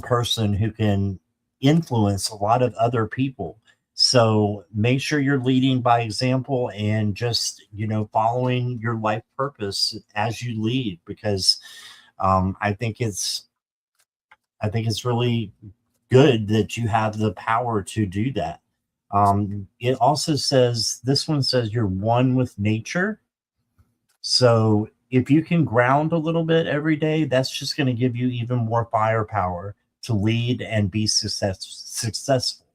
person who can influence a lot of other people. So make sure you're leading by example and just, following your life purpose as you lead, because I think it's really good that you have the power to do that. It also says, this one says you're one with nature. So if you can ground a little bit every day, that's just going to give you even more firepower to lead and be successful.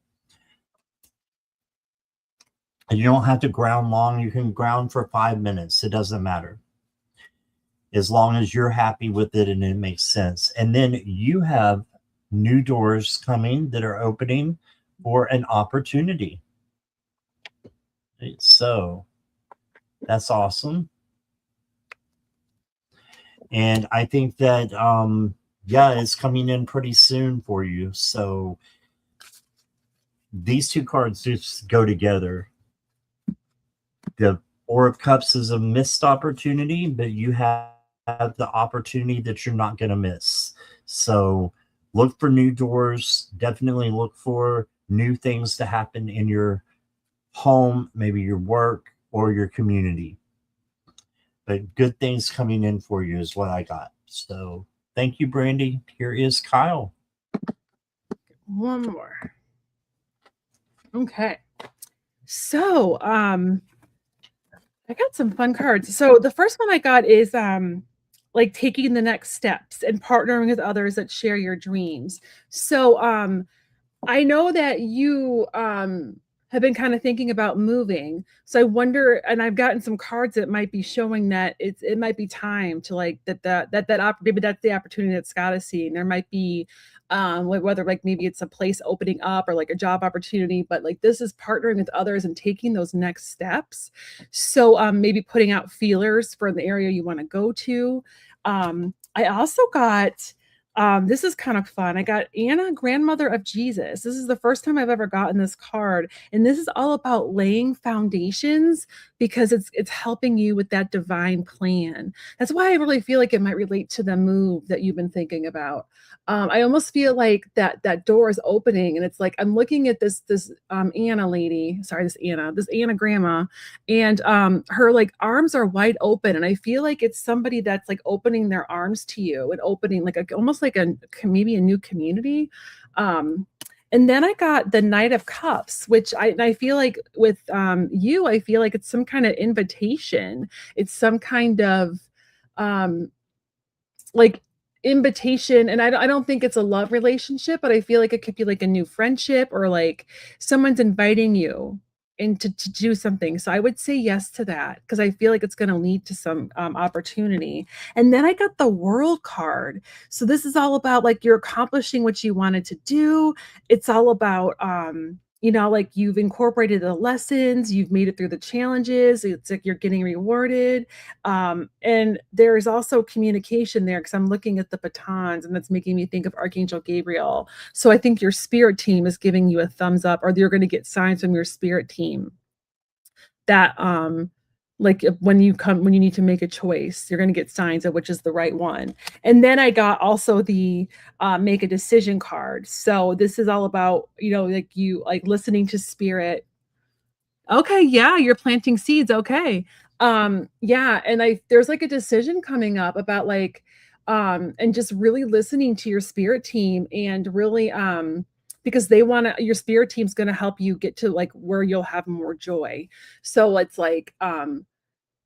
And you don't have to ground long. You can ground for 5 minutes. It doesn't matter. As long as you're happy with it and it makes sense. And then you have new doors coming that are opening for an opportunity. So that's awesome. And I think that, it's coming in pretty soon for you. So these two cards just go together. The Four of Cups is a missed opportunity, but you have the opportunity that you're not going to miss. So look for new doors. Definitely look for new things to happen in your home, maybe your work or your community. But good things coming in for you is what I got. So thank you, Brandy. Here is Kyle. One more. Okay. So, I got some fun cards. So the first one I got is like taking the next steps and partnering with others that share your dreams. So I know that you have been kind of thinking about moving. So I wonder, and I've gotten some cards that might be showing that it might be time to like maybe that's the opportunity that Scott is seeing. There might be whether like maybe it's a place opening up or like a job opportunity, but like this is partnering with others and taking those next steps. So maybe putting out feelers for the area you want to go to. I also got this is kind of fun. I got Anna, grandmother of Jesus. This is the first time I've ever gotten this card. And this is all about laying foundations because it's helping you with that divine plan. That's why I really feel like it might relate to the move that you've been thinking about. I almost feel like that door is opening, and it's like I'm looking at this Anna lady. Sorry, this Anna grandma, and her like arms are wide open, and I feel like it's somebody that's like opening their arms to you and opening like almost like maybe a new community. And then I got the Knight of Cups, which I feel like with you, I feel like it's some kind of invitation. It's some kind of like invitation, and I don't think it's a love relationship, but I feel like it could be like a new friendship or like someone's inviting you into to do something. So I would say yes to that because I feel like it's going to lead to some opportunity. And then I got the World card. So this is all about like you're accomplishing what you wanted to do. It's all about like you've incorporated the lessons, you've made it through the challenges, it's like you're getting rewarded. And there's also communication there because I'm looking at the batons and that's making me think of Archangel Gabriel. So I think your spirit team is giving you a thumbs up, or you're going to get signs from your spirit team that like when you need to make a choice, you're going to get signs of which is the right one. And then I got also the make a decision card. So this is all about, like you like listening to spirit. Okay. Yeah. You're planting seeds. Okay. Yeah, and there's like a decision coming up about like and just really listening to your spirit team and really because they want to your spirit team's going to help you get to like where you'll have more joy. So it's like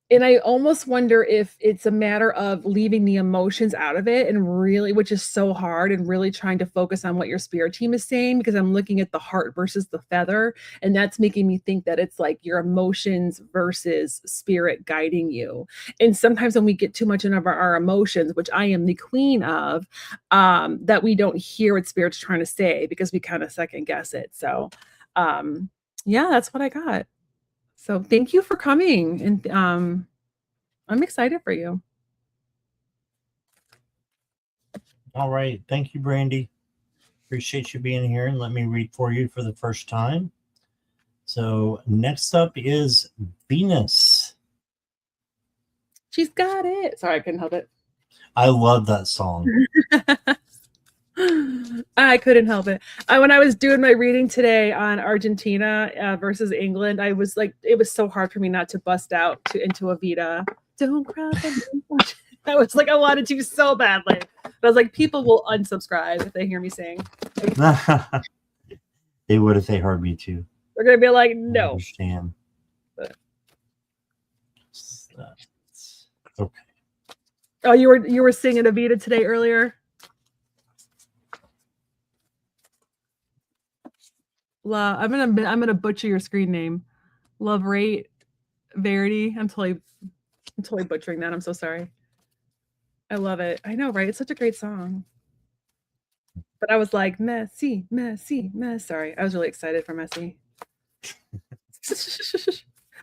and I almost wonder if it's a matter of leaving the emotions out of it and really, which is so hard, and really trying to focus on what your spirit team is saying, because I'm looking at the heart versus the feather. And that's making me think that it's like your emotions versus spirit guiding you. And sometimes when we get too much into our emotions, which I am the queen of, that we don't hear what spirit's trying to say because we kind of second guess it. So, yeah, that's what I got. So thank you for coming, and I'm excited for you. All right. Thank you, Brandy. Appreciate you being here, and let me read for you for the first time. So next up is Venus. She's got it. Sorry, I couldn't help it. I love that song. I couldn't help it. When I was doing my reading today on Argentina versus England, I was like, it was so hard for me not to bust out into Evita. Don't cry for me. I was like, I wanted to so badly. But I was like, people will unsubscribe if they hear me sing. They would if they heard me too. They're gonna be like, no. I understand. But... okay. Oh, you were singing Evita today earlier? I'm gonna butcher your screen name. Love Rate Verity. I'm totally butchering that. I'm so sorry. I love it. I know, right? It's such a great song. But I was like, Messi, Messi, Messi. Sorry, I was really excited for Messi.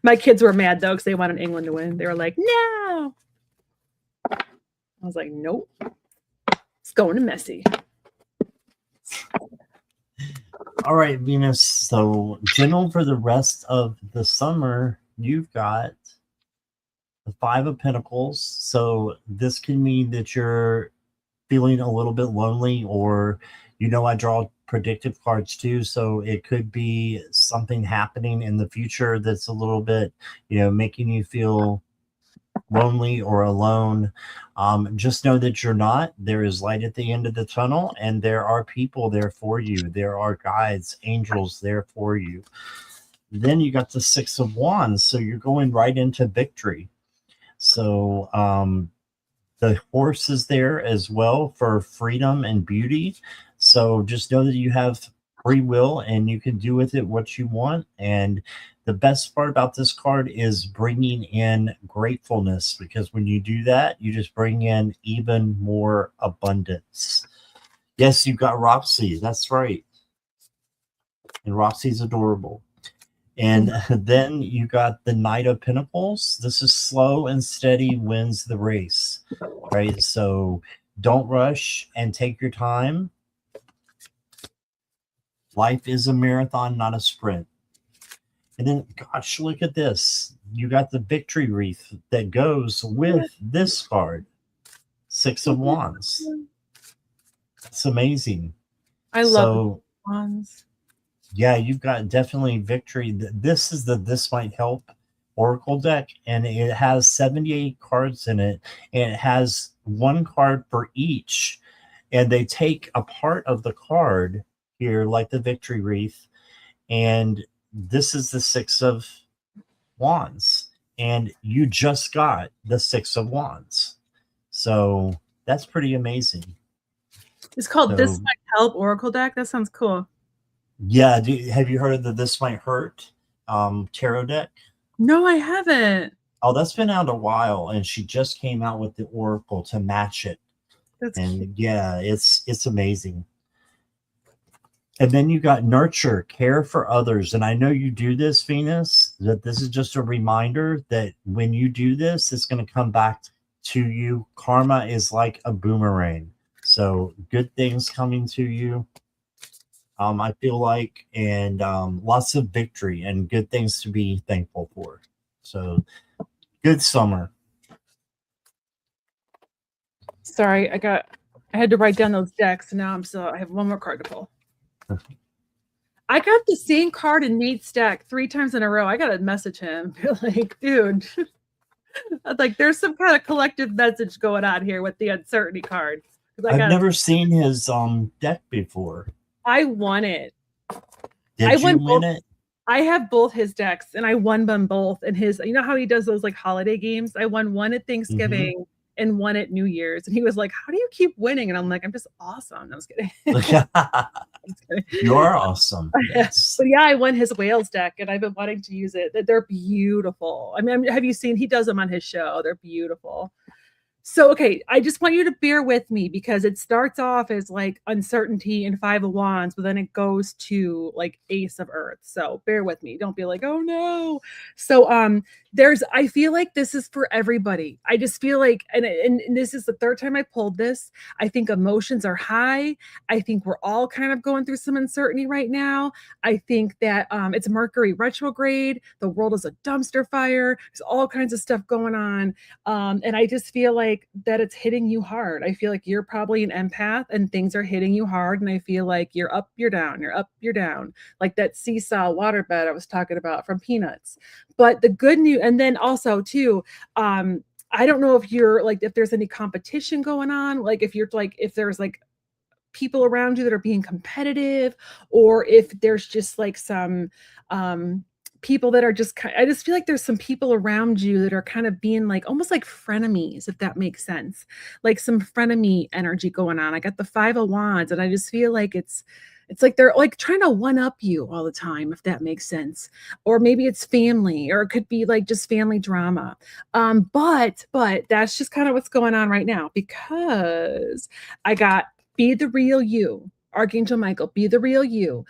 My kids were mad though because they wanted England to win. They were like, no. I was like, nope. It's going to Messi. All right, Venus. So, general for the rest of the summer, you've got the Five of Pentacles. So, this can mean that you're feeling a little bit lonely, or, I draw predictive cards too. So, it could be something happening in the future that's a little bit, making you feel lonely or alone. Just know that you're not. There is light at the end of the tunnel, and there are people there for you. There are guides, angels there for you. Then you got the Six of Wands, so you're going right into victory. So the horse is there as well for freedom and beauty. So just know that you have free will and you can do with it what you want. And the best part about this card is bringing in gratefulness, because when you do that, you just bring in even more abundance. Yes, you've got Roxy. That's right. And Roxy's adorable. And then you got the Knight of Pentacles. This is slow and steady wins the race, right? So don't rush and take your time. Life is a marathon, not a sprint. And then, gosh, look at this. You got the victory wreath that goes with this card. Six of Wands. It's amazing. I love wands. Yeah, you've got definitely victory. This is the This Might Help Oracle deck, and it has 78 cards in it, and it has one card for each. And they take a part of the card here, like the victory wreath, and this is the Six of Wands, and you just got the Six of Wands. So that's pretty amazing. It's called This Might Help Oracle deck. That sounds cool. Yeah. Have you heard of the This Might Hurt tarot deck? No, I haven't. Oh, that's been out a while, and she just came out with the Oracle to match it. That's cute. Yeah, it's amazing. And then you got Nurture, care for others. And I know you do this, Venus, that this is just a reminder that when you do this, it's going to come back to you. Karma is like a boomerang. So good things coming to you, I feel like, and lots of victory and good things to be thankful for. So good summer. Sorry, I had to write down those decks, and now I have one more card to pull. I got the same card in Nate's deck 3 times in a row. I gotta message him. Like, dude. Like there's some kind of collective message going on here with the uncertainty cards. I've never seen his deck before. I won it. Did you win it? I have both his decks and I won them both. And his, you know how he does those like holiday games? I won one at Thanksgiving and one at New Year's. And he was like, how do you keep winning? And I'm like, I'm just awesome. I was kidding. You are awesome. Yes. But yeah, I won his whales deck and I've been wanting to use it. They're beautiful. I mean, have you seen, he does them on his show. They're beautiful. So, okay, I just want you to bear with me because it starts off as like uncertainty and 5 of Wands, but then it goes to like Ace of Earth. So bear with me. Don't be like, oh no. So I feel like this is for everybody. I just feel like, and this is the third time I pulled this. I think emotions are high. I think we're all kind of going through some uncertainty right now. I think that it's Mercury retrograde. The world is a dumpster fire. There's all kinds of stuff going on. And I just feel like that it's hitting you hard. I feel like you're probably an empath and things are hitting you hard. And I feel like you're up, you're down, you're up, you're down. Like that seesaw waterbed I was talking about from Peanuts. But the good news, and then also too, I don't know if you're like, if there's any competition going on, like if you're like, if there's like people around you that are being competitive, or if there's just like some, people that are just, I just feel like there's some people around you that are kind of being like almost like frenemies, if that makes sense. Like some frenemy energy going on. I got the 5 of Wands and I just feel like it's like they're like trying to one up you all the time, if that makes sense. Or maybe it's family, or it could be like just family drama. But that's just kind of what's going on right now, because I got be the real you. Archangel Michael, be the real you.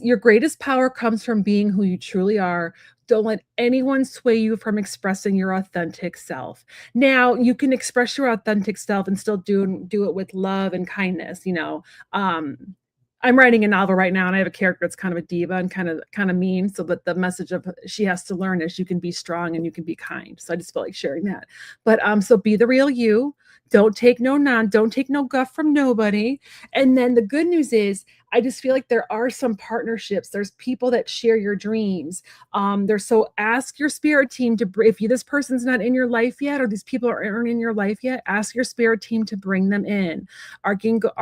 Your greatest power comes from being who you truly are. Don't let anyone sway you from expressing your authentic self. Now, you can express your authentic self and still do it with love and kindness, you know. I'm writing a novel right now and I have a character that's kind of a diva and kind of mean. So that the message of she has to learn is you can be strong and you can be kind. So I just feel like sharing that. But so be the real you. Don't take no guff from nobody. And then the good news is I just feel like there are some partnerships. There's people that share your dreams. So ask your spirit team to, if this person's not in your life yet, or these people aren't in your life yet, ask your spirit team to bring them in. Archangel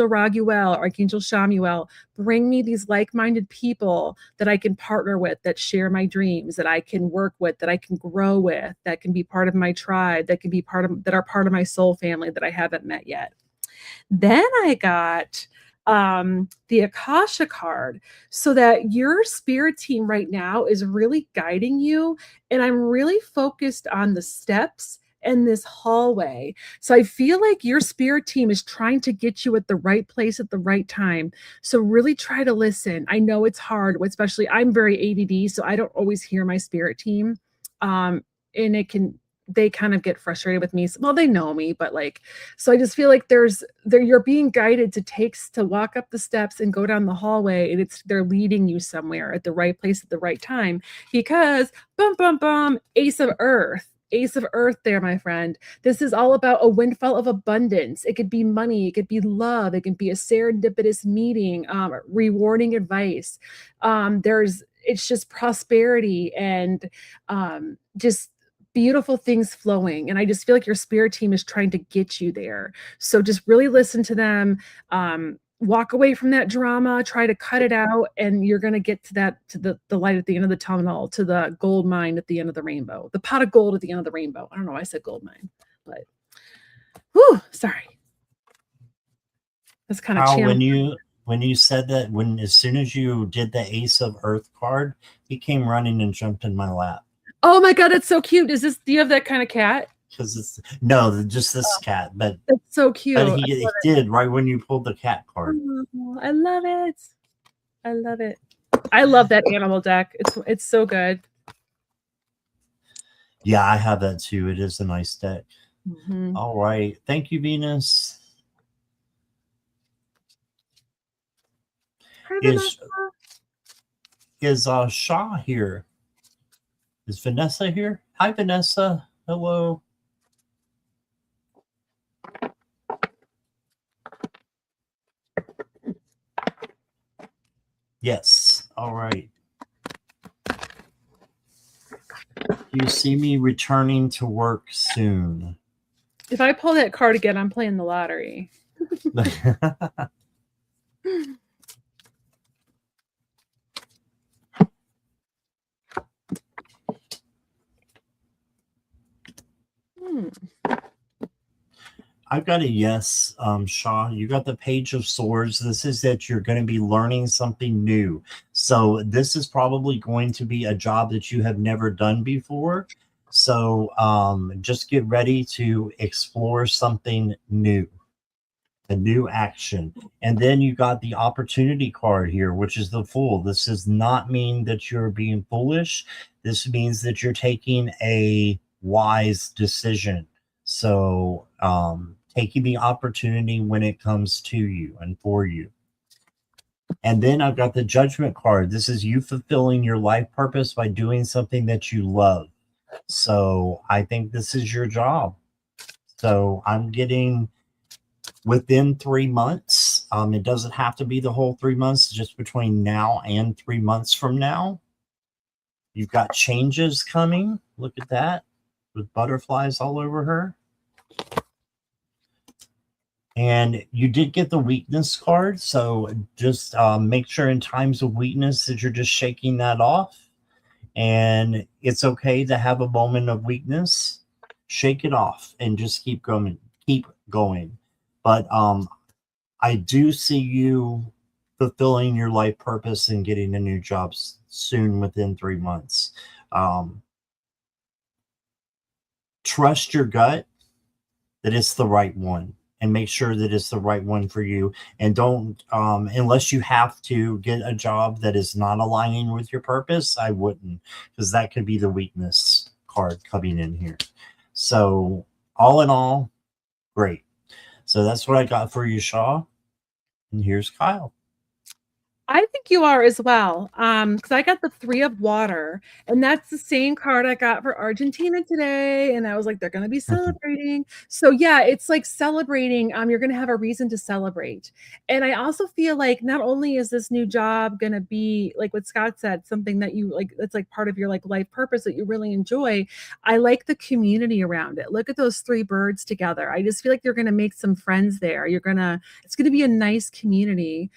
Raguel, Archangel Shamuel, bring me these like-minded people that I can partner with, that share my dreams, that I can work with, that I can grow with, that can be part of my tribe, that are part of my soul family that I haven't met yet. Then I got the Akasha card, so that your spirit team right now is really guiding you. And I'm really focused on the steps and this hallway. So I feel like your spirit team is trying to get you at the right place at the right time. So really try to listen. I know it's hard, especially I'm very ADD, so I don't always hear my spirit team. And they kind of get frustrated with me. Well, they know me, but like, so I just feel like you're being guided to walk up the steps and go down the hallway, and they're leading you somewhere at the right place at the right time, because bum, bum, bum, Ace of Earth there, my friend. This is all about a windfall of abundance. It could be money, it could be love, it can be a serendipitous meeting, rewarding advice. It's just prosperity and just beautiful things flowing. And I just feel like your spirit team is trying to get you there. So just really listen to them. Walk away from that drama, try to cut it out, and you're going to get to the light at the end of the tunnel, to the gold mine at the end of the rainbow, the pot of gold at the end of the rainbow. I don't know why I said gold mine, but whew, sorry. That's kind of challenging. When you said that, as soon as you did the Ace of Earth card, he came running and jumped in my lap. Oh my God, that's so cute. Do you have that kind of cat? Because just this cat, but that's so cute. But he did right when you pulled the cat card. Oh, I love it. I love that animal deck. It's so good. Yeah, I have that too. It is a nice deck. Mm-hmm. All right. Thank you, Venus. Is Shaw here? Is Vanessa here? Hi, Vanessa. Hello. Yes. All right. You see me returning to work soon. If I pull that card again, I'm playing the lottery. Hmm. I've got a yes, Shaw. You got the Page of Swords. This is that you're going to be learning something new. So this is probably going to be a job that you have never done before. So just get ready to explore something new, a new action. And then you got the opportunity card here, which is the Fool. This does not mean that you're being foolish. This means that you're taking a wise decision. So taking the opportunity when it comes to you and for you. And then I've got the Judgment card. This is you fulfilling your life purpose by doing something that you love. So I think this is your job. So I'm getting within 3 months. It doesn't have to be the whole 3 months, just between now and 3 months from now. You've got changes coming. Look at that, with butterflies all over her. And you did get the weakness card. So just make sure in times of weakness that you're just shaking that off. And it's okay to have a moment of weakness. Shake it off and just keep going. Keep going. But I do see you fulfilling your life purpose and getting a new job soon within 3 months. Trust your gut that it's the right one, and make sure that it's the right one for you. And don't, unless you have to get a job that is not aligning with your purpose, I wouldn't, because that could be the weakness card coming in here. So all in all, great. So that's what I got for you, Shaw. And here's Kyle. I think you are as well. Because I got the 3 of water, and that's the same card I got for Argentina today. And I was like, they're gonna be celebrating. So yeah, it's like celebrating. You're gonna have a reason to celebrate. And I also feel like not only is this new job gonna be like what Scott said, something that you like, that's like part of your like life purpose that you really enjoy. I like the community around it. Look at those 3 birds together. I just feel like you're gonna make some friends there. It's gonna be a nice community.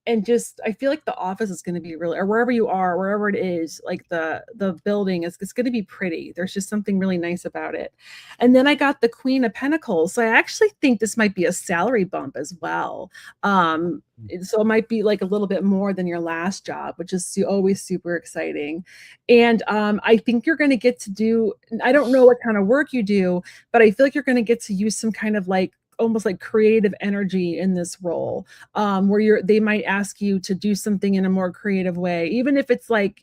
And just I feel like the office is going to be really, or wherever you are, wherever it is, like the building is, it's going to be pretty. There's just something really nice about it. And then I got the Queen of Pentacles, so I actually think this might be a salary bump as well. So it might be like a little bit more than your last job, which is always super exciting. And I think you're going to get to do, I don't know what kind of work you do, but I feel like you're going to get to use some kind of like almost like creative energy in this role, where they might ask you to do something in a more creative way, even if it's like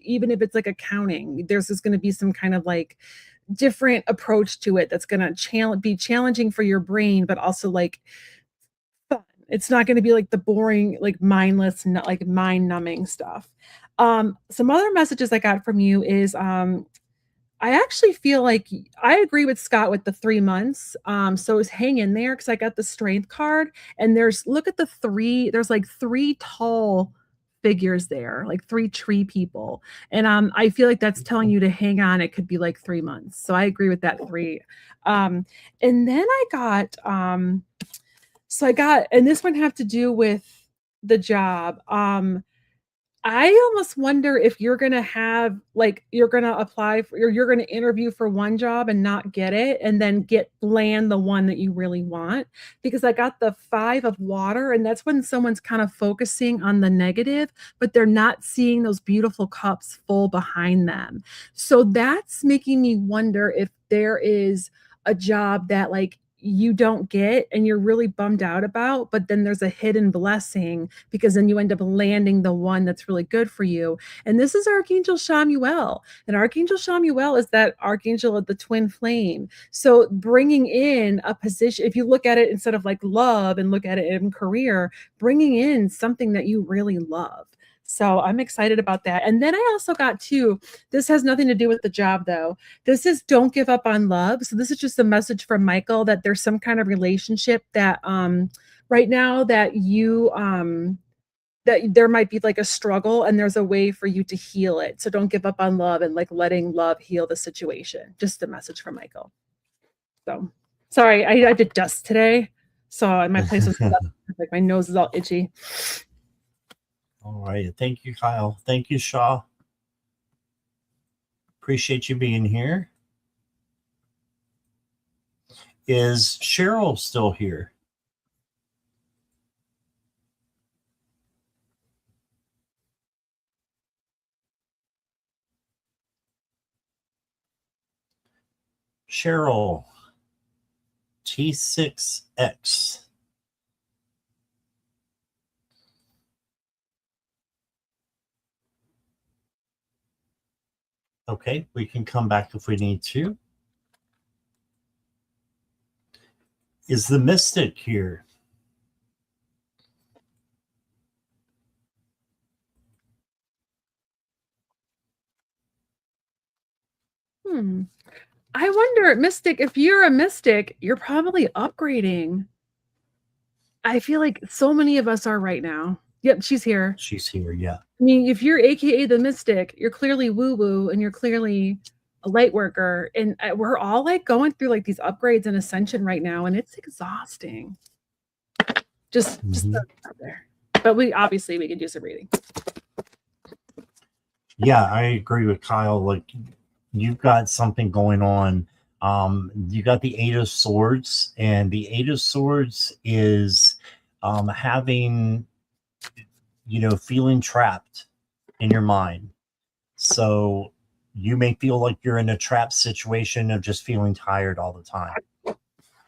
accounting. There's just going to be some kind of like different approach to it that's going to be challenging for your brain, but also like fun. It's not going to be like the boring, like mindless, not like mind numbing stuff. Some other messages I got from you is I actually feel like I agree with Scott with the 3 months. So hang in there, because I got the strength card, and look at the 3, there's like 3 tall figures there, like 3 tree people. And I feel like that's telling you to hang on. It could be like 3 months. So I agree with that 3. And then and this one have to do with the job. I almost wonder if you're going to have like you're going to apply for, or you're going to interview for one job and not get it, and then land the one that you really want, because I got the 5 of water, and that's when someone's kind of focusing on the negative, but they're not seeing those beautiful cups full behind them. So that's making me wonder if there is a job that like you don't get and you're really bummed out about, but then there's a hidden blessing, because then you end up landing the one that's really good for you. And this is Archangel Chamuel. And Archangel Chamuel is that archangel of the twin flame. So bringing in a position, if you look at it instead of like love and look at it in career, bringing in something that you really love. So I'm excited about that. And then I also got this has nothing to do with the job though. This is don't give up on love. So this is just a message from Michael that there's some kind of relationship that right now that you that there might be like a struggle and there's a way for you to heal it. So don't give up on love and like letting love heal the situation. Just a message from Michael. So sorry, I did dust today. So my place was like my nose is all itchy. All right. Thank you, Kyle. Thank you, Shaw. Appreciate you being here. Is Cheryl still here? Cheryl, T6X. Okay, we can come back if we need to. Is the Mystic here? I wonder, Mystic, if you're a Mystic, you're probably upgrading. I feel like so many of us are right now. Yep, she's here. She's here, yeah. I mean, if you're AKA the Mystic, you're clearly woo-woo and you're clearly a light worker. And we're all like going through like these upgrades and ascension right now, and it's exhausting. Just out there. But we can do some reading. Yeah, I agree with Kyle. Like, you've got something going on. You got the Eight of Swords, and the Eight of Swords is having, feeling trapped in your mind. So you may feel like you're in a trapped situation of just feeling tired all the time.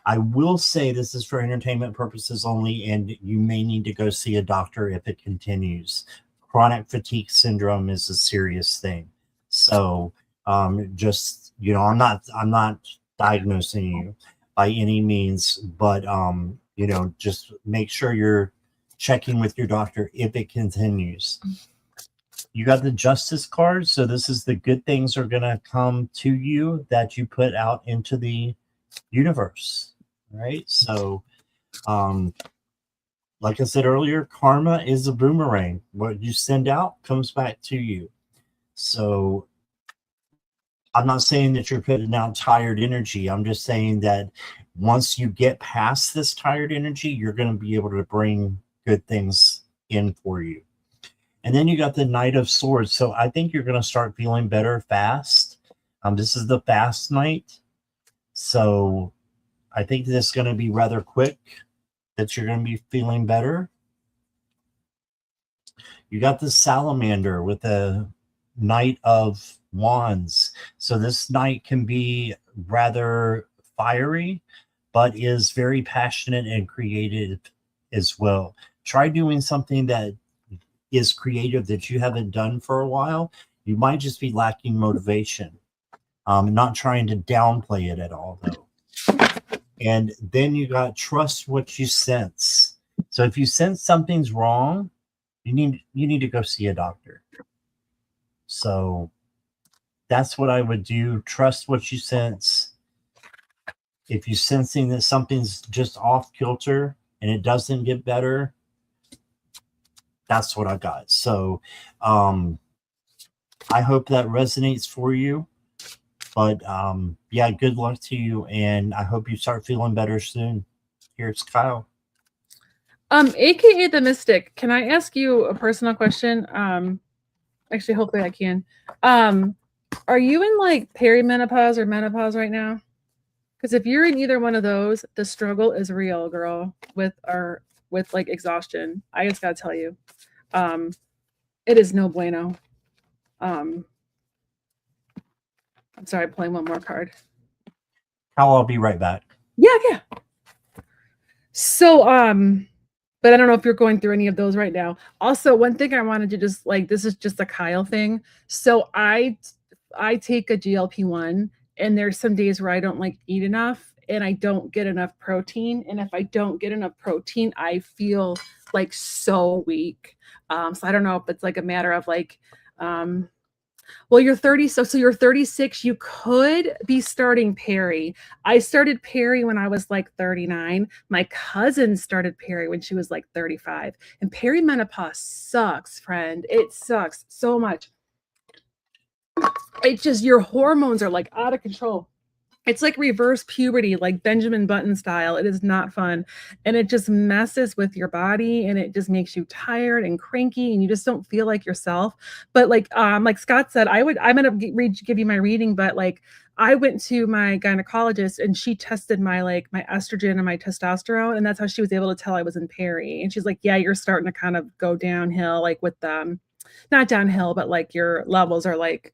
I will say this is for entertainment purposes only, and you may need to go see a doctor if it continues. Chronic fatigue syndrome is a serious thing. So just, I'm not diagnosing you by any means, but just make sure you're checking with your doctor if it continues. You got the Justice card, so this is the good things are going to come to you that you put out into the universe, right? So like I said earlier, karma is a boomerang. What you send out comes back to you. So I'm not saying that you're putting out tired energy. I'm just saying that once you get past this tired energy, you're going to be able to bring good things in for you. And then you got the Knight of Swords. So I think you're going to start feeling better fast. This is the fast night. So I think this is going to be rather quick that you're going to be feeling better. You got the Salamander with the Knight of Wands. So this knight can be rather fiery, but is very passionate and creative as well. Try doing something that is creative that you haven't done for a while. You might just be lacking motivation. Not trying to downplay it at all, though. And then you got trust what you sense. So if you sense something's wrong, you need to go see a doctor. So that's what I would do. Trust what you sense. If you're sensing that something's just off kilter and it doesn't get better, that's what I got. So I hope that resonates for you. But yeah, good luck to you, and I hope you start feeling better soon. Here's Kyle. AKA the Mystic, can I ask you a personal question? Actually, hopefully I can. Are you in like perimenopause or menopause right now? Because if you're in either one of those, the struggle is real, girl, with like exhaustion. I just gotta tell you. It is no bueno. I'm sorry, I'm playing one more card. I'll be right back. Yeah. So, but I don't know if you're going through any of those right now. Also, one thing I wanted to just like, this is just a Kyle thing. So I take a GLP-1, and there's some days where I don't like eat enough and I don't get enough protein. And if I don't get enough protein, I feel like so weak. So I don't know if it's like a matter of like, Well, you're 30, so you're 36, you could be starting peri. I started peri when I was like 39. My cousin started peri when she was like 35. And perimenopause sucks, friend. It sucks so much. It's just your hormones are like out of control. It's like reverse puberty, like Benjamin Button style. It is not fun. And it just messes with your body and it just makes you tired and cranky and you just don't feel like yourself. But like Scott said, I'm gonna give you my reading, but like I went to my gynecologist and she tested my estrogen and my testosterone, and that's how she was able to tell I was in peri. And she's like, yeah, you're starting to kind of go downhill, like with not downhill, but like your levels are like,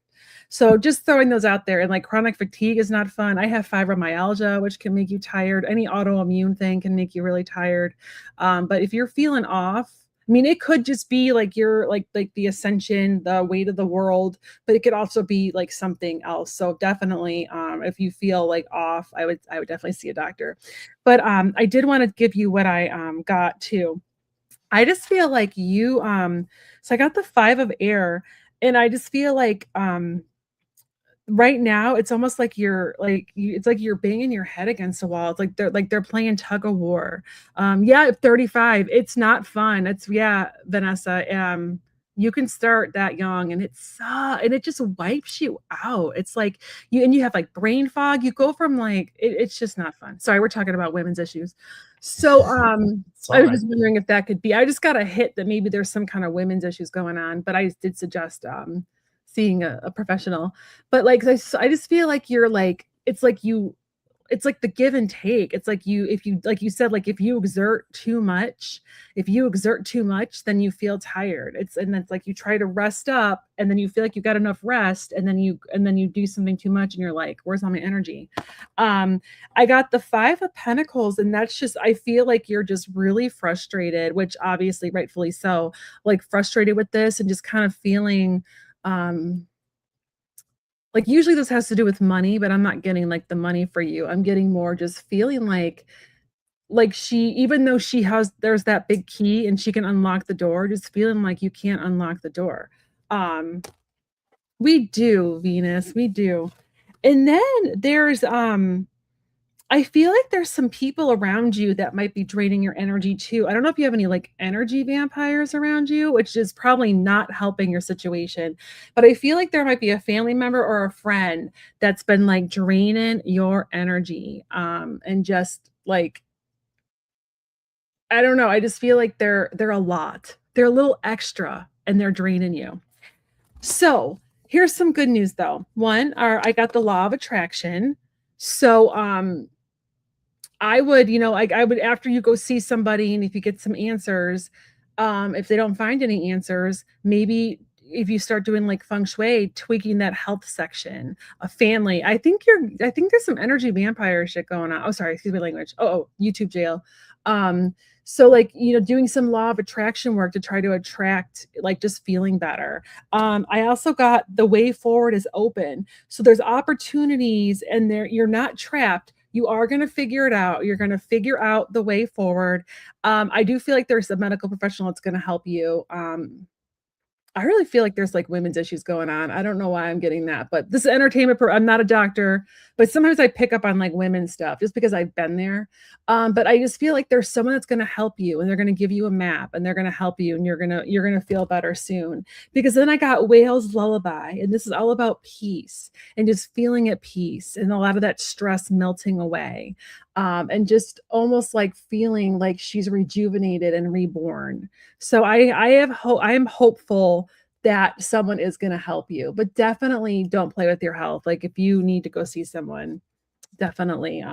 so just throwing those out there. And like chronic fatigue is not fun. I have fibromyalgia, which can make you tired. Any autoimmune thing can make you really tired. But if you're feeling off, I mean, it could just be like you're like the ascension, the weight of the world, but it could also be like something else. So definitely, if you feel like off, I would definitely see a doctor. But I did want to give you what I got too. I just feel like you so I got the 5 of air, and I just feel like right now it's almost like it's like you're banging your head against a wall. It's like they're playing tug of war. Yeah, at 35, it's not fun. It's yeah, Vanessa. You can start that young and and it just wipes you out. It's like you have like brain fog. You go from like it's just not fun. Sorry, we're talking about women's issues. So I was just wondering if that could be. I just got a hit that maybe there's some kind of women's issues going on, but I did suggest seeing a professional. But like I just feel like you're like it's like the give and take. It's like if you like you said, like if you exert too much, then you feel tired. It's like you try to rest up and then you feel like you got enough rest and then you do something too much and you're like, where's all my energy? I got the 5 of Pentacles, and that's just I feel like you're just really frustrated, which obviously rightfully so, like frustrated with this and just kind of feeling like usually this has to do with money, but I'm not getting like the money for you. I'm getting more just feeling like she, even though there's that big key and she can unlock the door, just feeling like you can't unlock the door. Um, we do, Venus, we do. And then there's I feel like there's some people around you that might be draining your energy too. I don't know if you have any like energy vampires around you, which is probably not helping your situation. But I feel like there might be a family member or a friend that's been like draining your energy. And just like I don't know, I just feel like they're a lot. They're a little extra and they're draining you. So, here's some good news though. One, I got the law of attraction. So, I would, I would after you go see somebody and if you get some answers, if they don't find any answers, maybe if you start doing like feng shui, tweaking that health section, a family. I think there's some energy vampire shit going on. Oh, sorry, excuse my language. Oh, YouTube jail. So like, doing some law of attraction work to try to attract like just feeling better. I also got the way forward is open. So there's opportunities and you're not trapped. You are going to figure it out. You're going to figure out the way forward. I do feel like there's a medical professional that's going to help you. I really feel like there's like women's issues going on. I don't know why I'm getting that, but this is entertainment. I'm not a doctor, but sometimes I pick up on like women's stuff just because I've been there. But I just feel like there's someone that's going to help you and they're going to give you a map and they're going to help you and you're going to feel better soon. Because then I got Whale's Lullaby, and this is all about peace and just feeling at peace and a lot of that stress melting away. And just almost like feeling like she's rejuvenated and reborn. So I am hopeful that someone is going to help you, but definitely don't play with your health. Like if you need to go see someone, definitely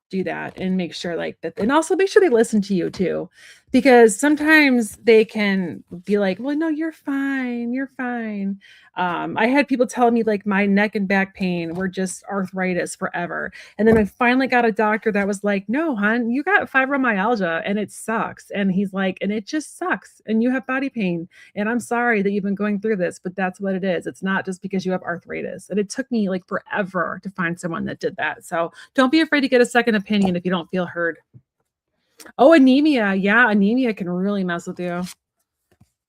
do that and make sure like that, and also make sure they listen to you too, because sometimes they can be like, well, no, you're fine, you're fine. I had people telling me like my neck and back pain were just arthritis forever, and then I finally got a doctor that was like, no, hon, you got fibromyalgia and it sucks. And he's like, and it just sucks, and you have body pain, and I'm sorry that you've been going through this, but that's what it is. It's not just because you have arthritis. And it took me like forever to find someone that did that. So don't be afraid to get a second opinion if you don't feel heard. Oh, anemia. Yeah, anemia can really mess with you.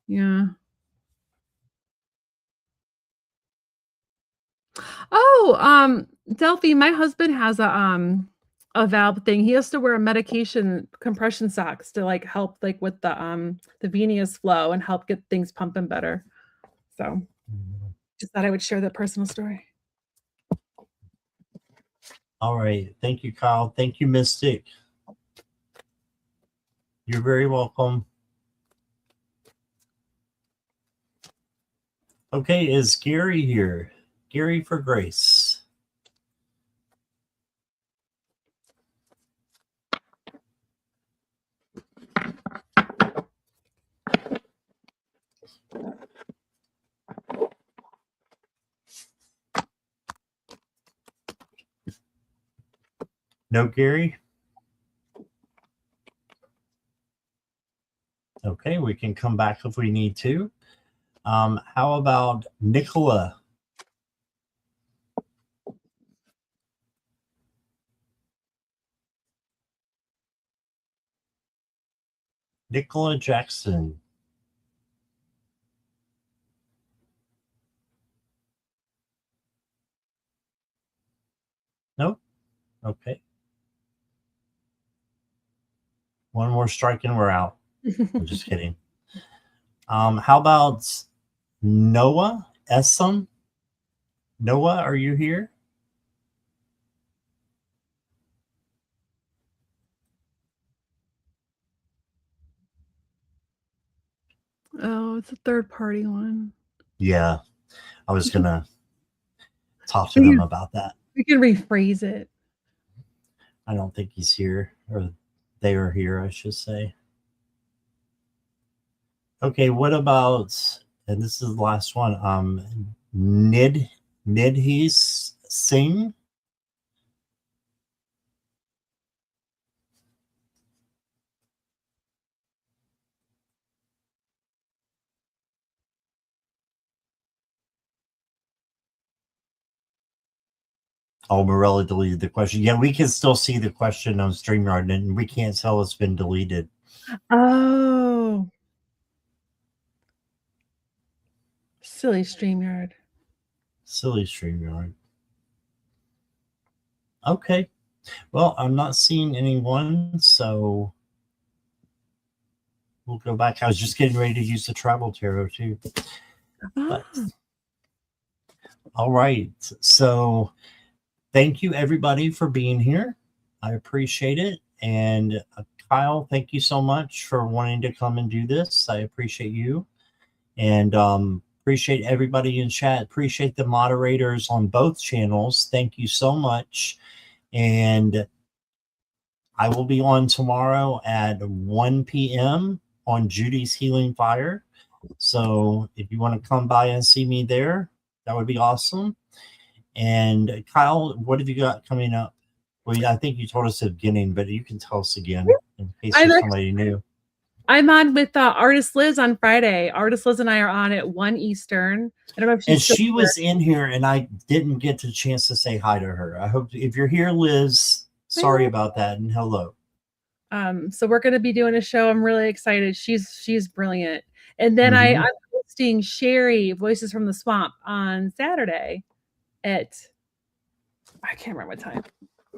Yeah. Oh, Delphi, my husband has a valve thing. He has to wear medication compression socks to like help like with the venous flow and help get things pumping better. So just thought I would share that personal story. All right. Thank you, Kyle. Thank you, Mystic. You're very welcome. Okay, is Gary here? Gary for Grace. No, Gary? Okay, we can come back if we need to. How about Nicola? Nicola Jackson. Nope. Okay. One more strike and we're out. I'm just kidding. How about Noah Essom? Noah, are you here? Oh, it's a third party one. Yeah, I was gonna talk to them about that. We can rephrase it. I don't think he's here, or they are here, I should say. Okay, what about, and this is the last one, Nidhees Singh? Oh, Morella deleted the question. Yeah, we can still see the question on StreamYard, and we can't tell it's been deleted. Oh. Silly StreamYard. Silly StreamYard. Okay. Well, I'm not seeing anyone, so we'll go back. I was just getting ready to use the travel tarot too. But, all right. So thank you everybody for being here. I appreciate it. And Kyle, thank you so much for wanting to come and do this. I appreciate you. And appreciate everybody in chat. Appreciate the moderators on both channels. Thank you so much. And I will be on tomorrow at 1 p.m. on Judy's Healing Fire. So if you want to come by and see me there, that would be awesome. And Kyle, what have you got coming up? Well, I think you told us at the beginning, but you can tell us again in case there's somebody new. I'm on with Artist Liz on Friday. Artist Liz and I are on at 1 Eastern. I don't know if she's and she was in here, and I didn't get the chance to say hi to her. I hope if you're here, Liz, sorry about that, and hello. So we're going to be doing a show. I'm really excited. She's brilliant. And then I'm hosting Sherry Voices from the Swamp on Saturday at, I can't remember what time.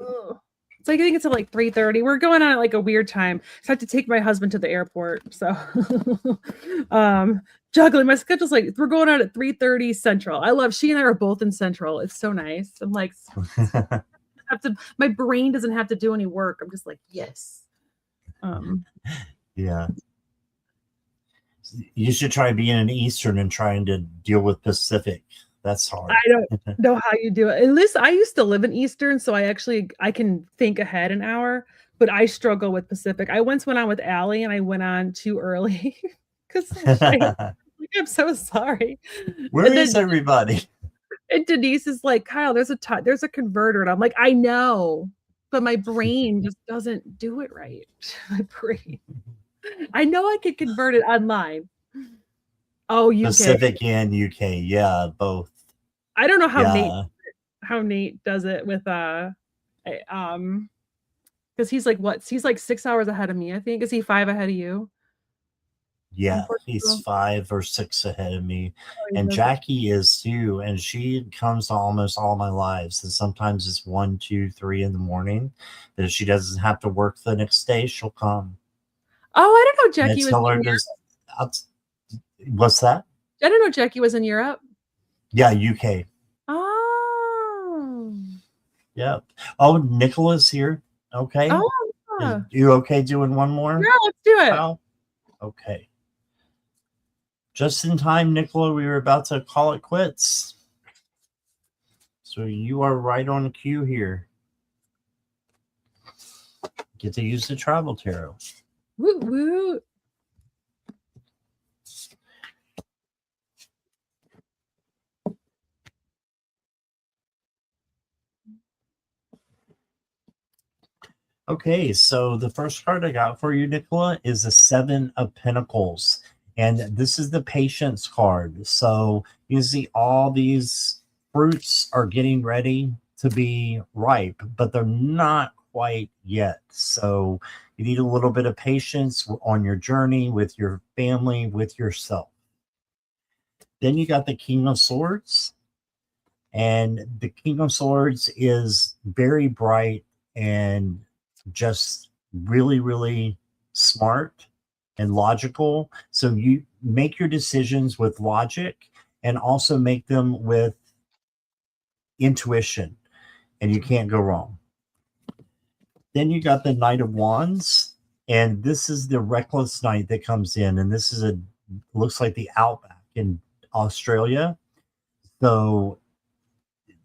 Ugh. So I think it's at like 3:30. We're going on at like a weird time. So I have to take my husband to the airport. So juggling my schedule's like we're going out at 3:30 Central. She and I are both in Central. It's so nice. I'm like my brain doesn't have to do any work. I'm just like, yes. Yeah. You should try being in Eastern and trying to deal with Pacific. That's hard. I don't know how you do it. At least I used to live in Eastern, so I can think ahead an hour, but I struggle with Pacific. I once went on with Allie and I went on too early because I'm so sorry. Where is everybody? And Denise is like, Kyle, there's a converter. And I'm like, I know, but my brain just doesn't do it right. My brain. I know I could convert it online. Oh, UK. Pacific and UK, yeah, both. I don't know how Nate does it with because he's like 6 hours ahead of me, I think. Is he 5 ahead of you? Yeah, in he's Portugal. 5 or 6 ahead of me, Oh, he's and so good. Jackie is too, and she comes to almost all my lives, and sometimes it's 1, 2, 3 in the morning, that if she doesn't have to work the next day, she'll come. Oh, I didn't know And I Jackie was tell in her Europe. just, what's that? I didn't know Jackie was in Europe. Yeah, UK. Oh. Yep. Oh, Nicola's here. Okay. Oh, Is yeah. you okay doing one more, Yeah, let's do it. Kyle? Okay. Just in time, Nicola. We were about to call it quits. So you are right on cue here. Get to use the travel tarot. Woo woo. Okay, so the first card I got for you, Nicola, is the Seven of Pentacles. And this is the patience card. So you see all these fruits are getting ready to be ripe, but they're not quite yet. So you need a little bit of patience on your journey with your family, with yourself. Then you got the King of Swords. And the King of Swords is very bright and just really, really smart and logical. So you make your decisions with logic and also make them with intuition, and you can't go wrong. Then you got the Knight of Wands, and this is the reckless knight that comes in, and this is looks like the outback in Australia. So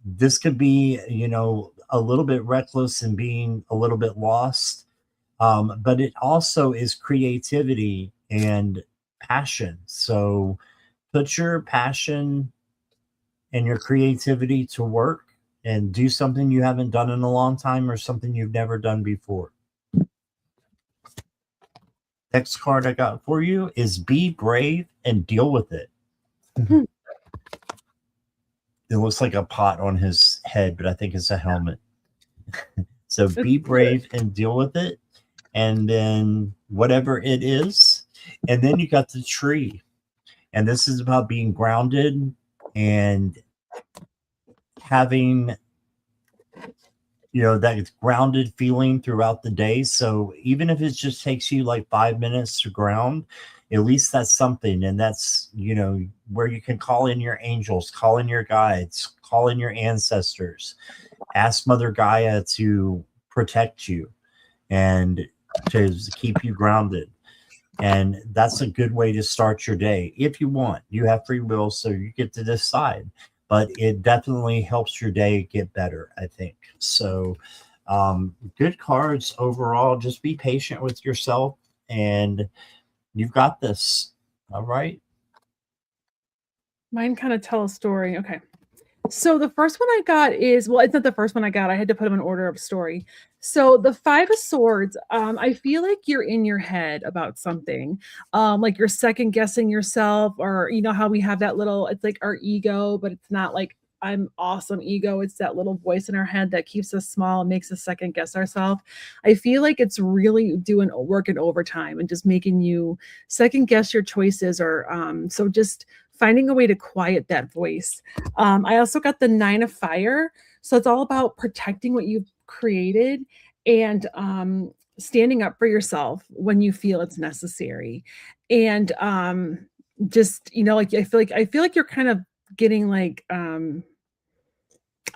this could be, a little bit reckless and being a little bit lost. But it also is creativity and passion. So put your passion and your creativity to work and do something you haven't done in a long time or something you've never done before. Next card I got for you is be brave and deal with it. It looks like a pot on his head, but I think it's a helmet. So be brave and deal with it. And then whatever it is. And then you got the tree. And this is about being grounded and having, that grounded feeling throughout the day. So even if it just takes you like 5 minutes to ground, at least that's something. And that's, where you can call in your angels, call in your guides, call in your ancestors, ask Mother Gaia to protect you and to keep you grounded. And that's a good way to start your day. If you want, you have free will, so you get to decide, but it definitely helps your day get better, I think. So good cards overall. Just be patient with yourself and you've got this. All right. Mine kind of tell a story. Okay. So the first one I got is, well, it's not the first one I got. I had to put them in order of story. So the Five of Swords, I feel like you're in your head about something. Like you're second guessing yourself, or you know how we have that little, it's like our ego, but it's not like I'm awesome ego. It's that little voice in our head that keeps us small and makes us second guess ourselves. I feel like it's really doing working overtime and just making you second guess your choices, or so just finding a way to quiet that voice. I also got the Nine of Fire. So it's all about protecting what you've created and standing up for yourself when you feel it's necessary. And just, like I feel like you're kind of getting like I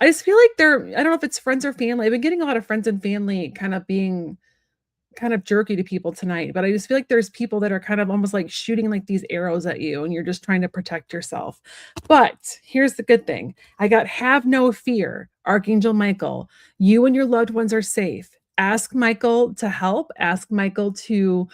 just feel like I don't know if it's friends or family. I've been getting a lot of friends and family kind of being kind of jerky to people tonight, but I just feel like there's people that are kind of almost like shooting like these arrows at you and you're just trying to protect yourself. But here's the good thing. I got have no fear, Archangel Michael. You and your loved ones are safe. Ask Michael to help. Ask Michael to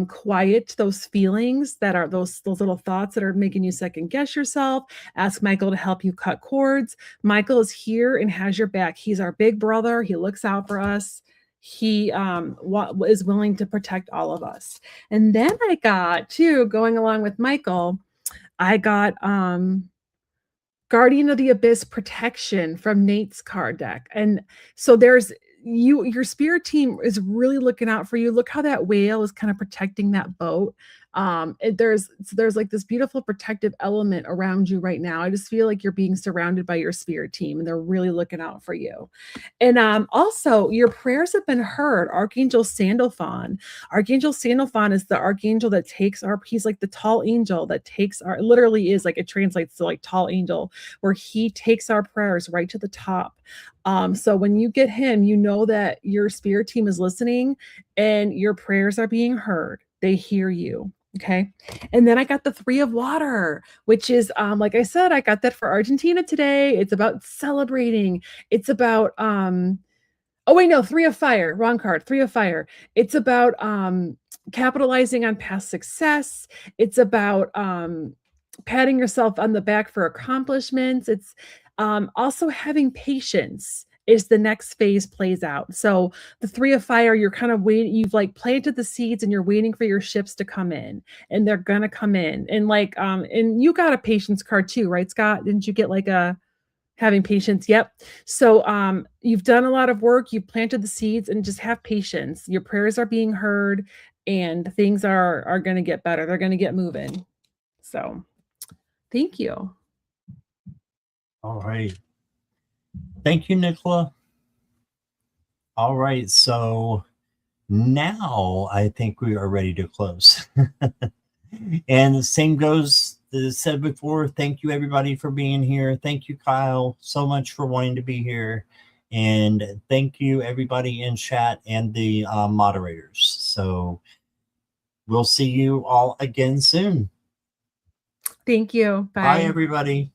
quiet those feelings that are those little thoughts that are making you second guess yourself. Ask Michael to help you cut cords. Michael is here and has your back. He's our big brother. He looks out for us. He is willing to protect all of us. And then I got too, going along with Michael, I got Guardian of the Abyss protection from Nate's card deck. And so there's your spirit team is really looking out for you. Look how that whale is kind of protecting that boat. There's like this beautiful protective element around you right now. I just feel like you're being surrounded by your spirit team, and they're really looking out for you. And also, your prayers have been heard. Archangel Sandalphon is the archangel that takes our, he's like the tall angel that takes our, literally is like, it translates to like tall angel, where he takes our prayers right to the top. So when you get him, you know that your spirit team is listening and your prayers are being heard. They hear you. Okay. And then I got the 3 of water, which is, like I said, I got that for Argentina today. It's about celebrating. It's about, oh wait, no, 3 of fire, wrong card, 3 of fire. It's about, capitalizing on past success. It's about, patting yourself on the back for accomplishments. It's, also having patience as the next phase plays out. So the 3 of fire, you're kind of waiting, you've like planted the seeds and you're waiting for your ships to come in, and they're gonna come in. And like, and you got a patience card too, right, Scott? Didn't you get like a having patience? Yep. So you've done a lot of work, you've planted the seeds, and just have patience. Your prayers are being heard, and things are gonna get better. They're gonna get moving. So thank you. All right. Thank you, Nicola. All right. So now I think we are ready to close. And the same goes as said before. Thank you, everybody, for being here. Thank you, Kyle, so much for wanting to be here. And thank you, everybody in chat and the moderators. So we'll see you all again soon. Thank you. Bye, everybody.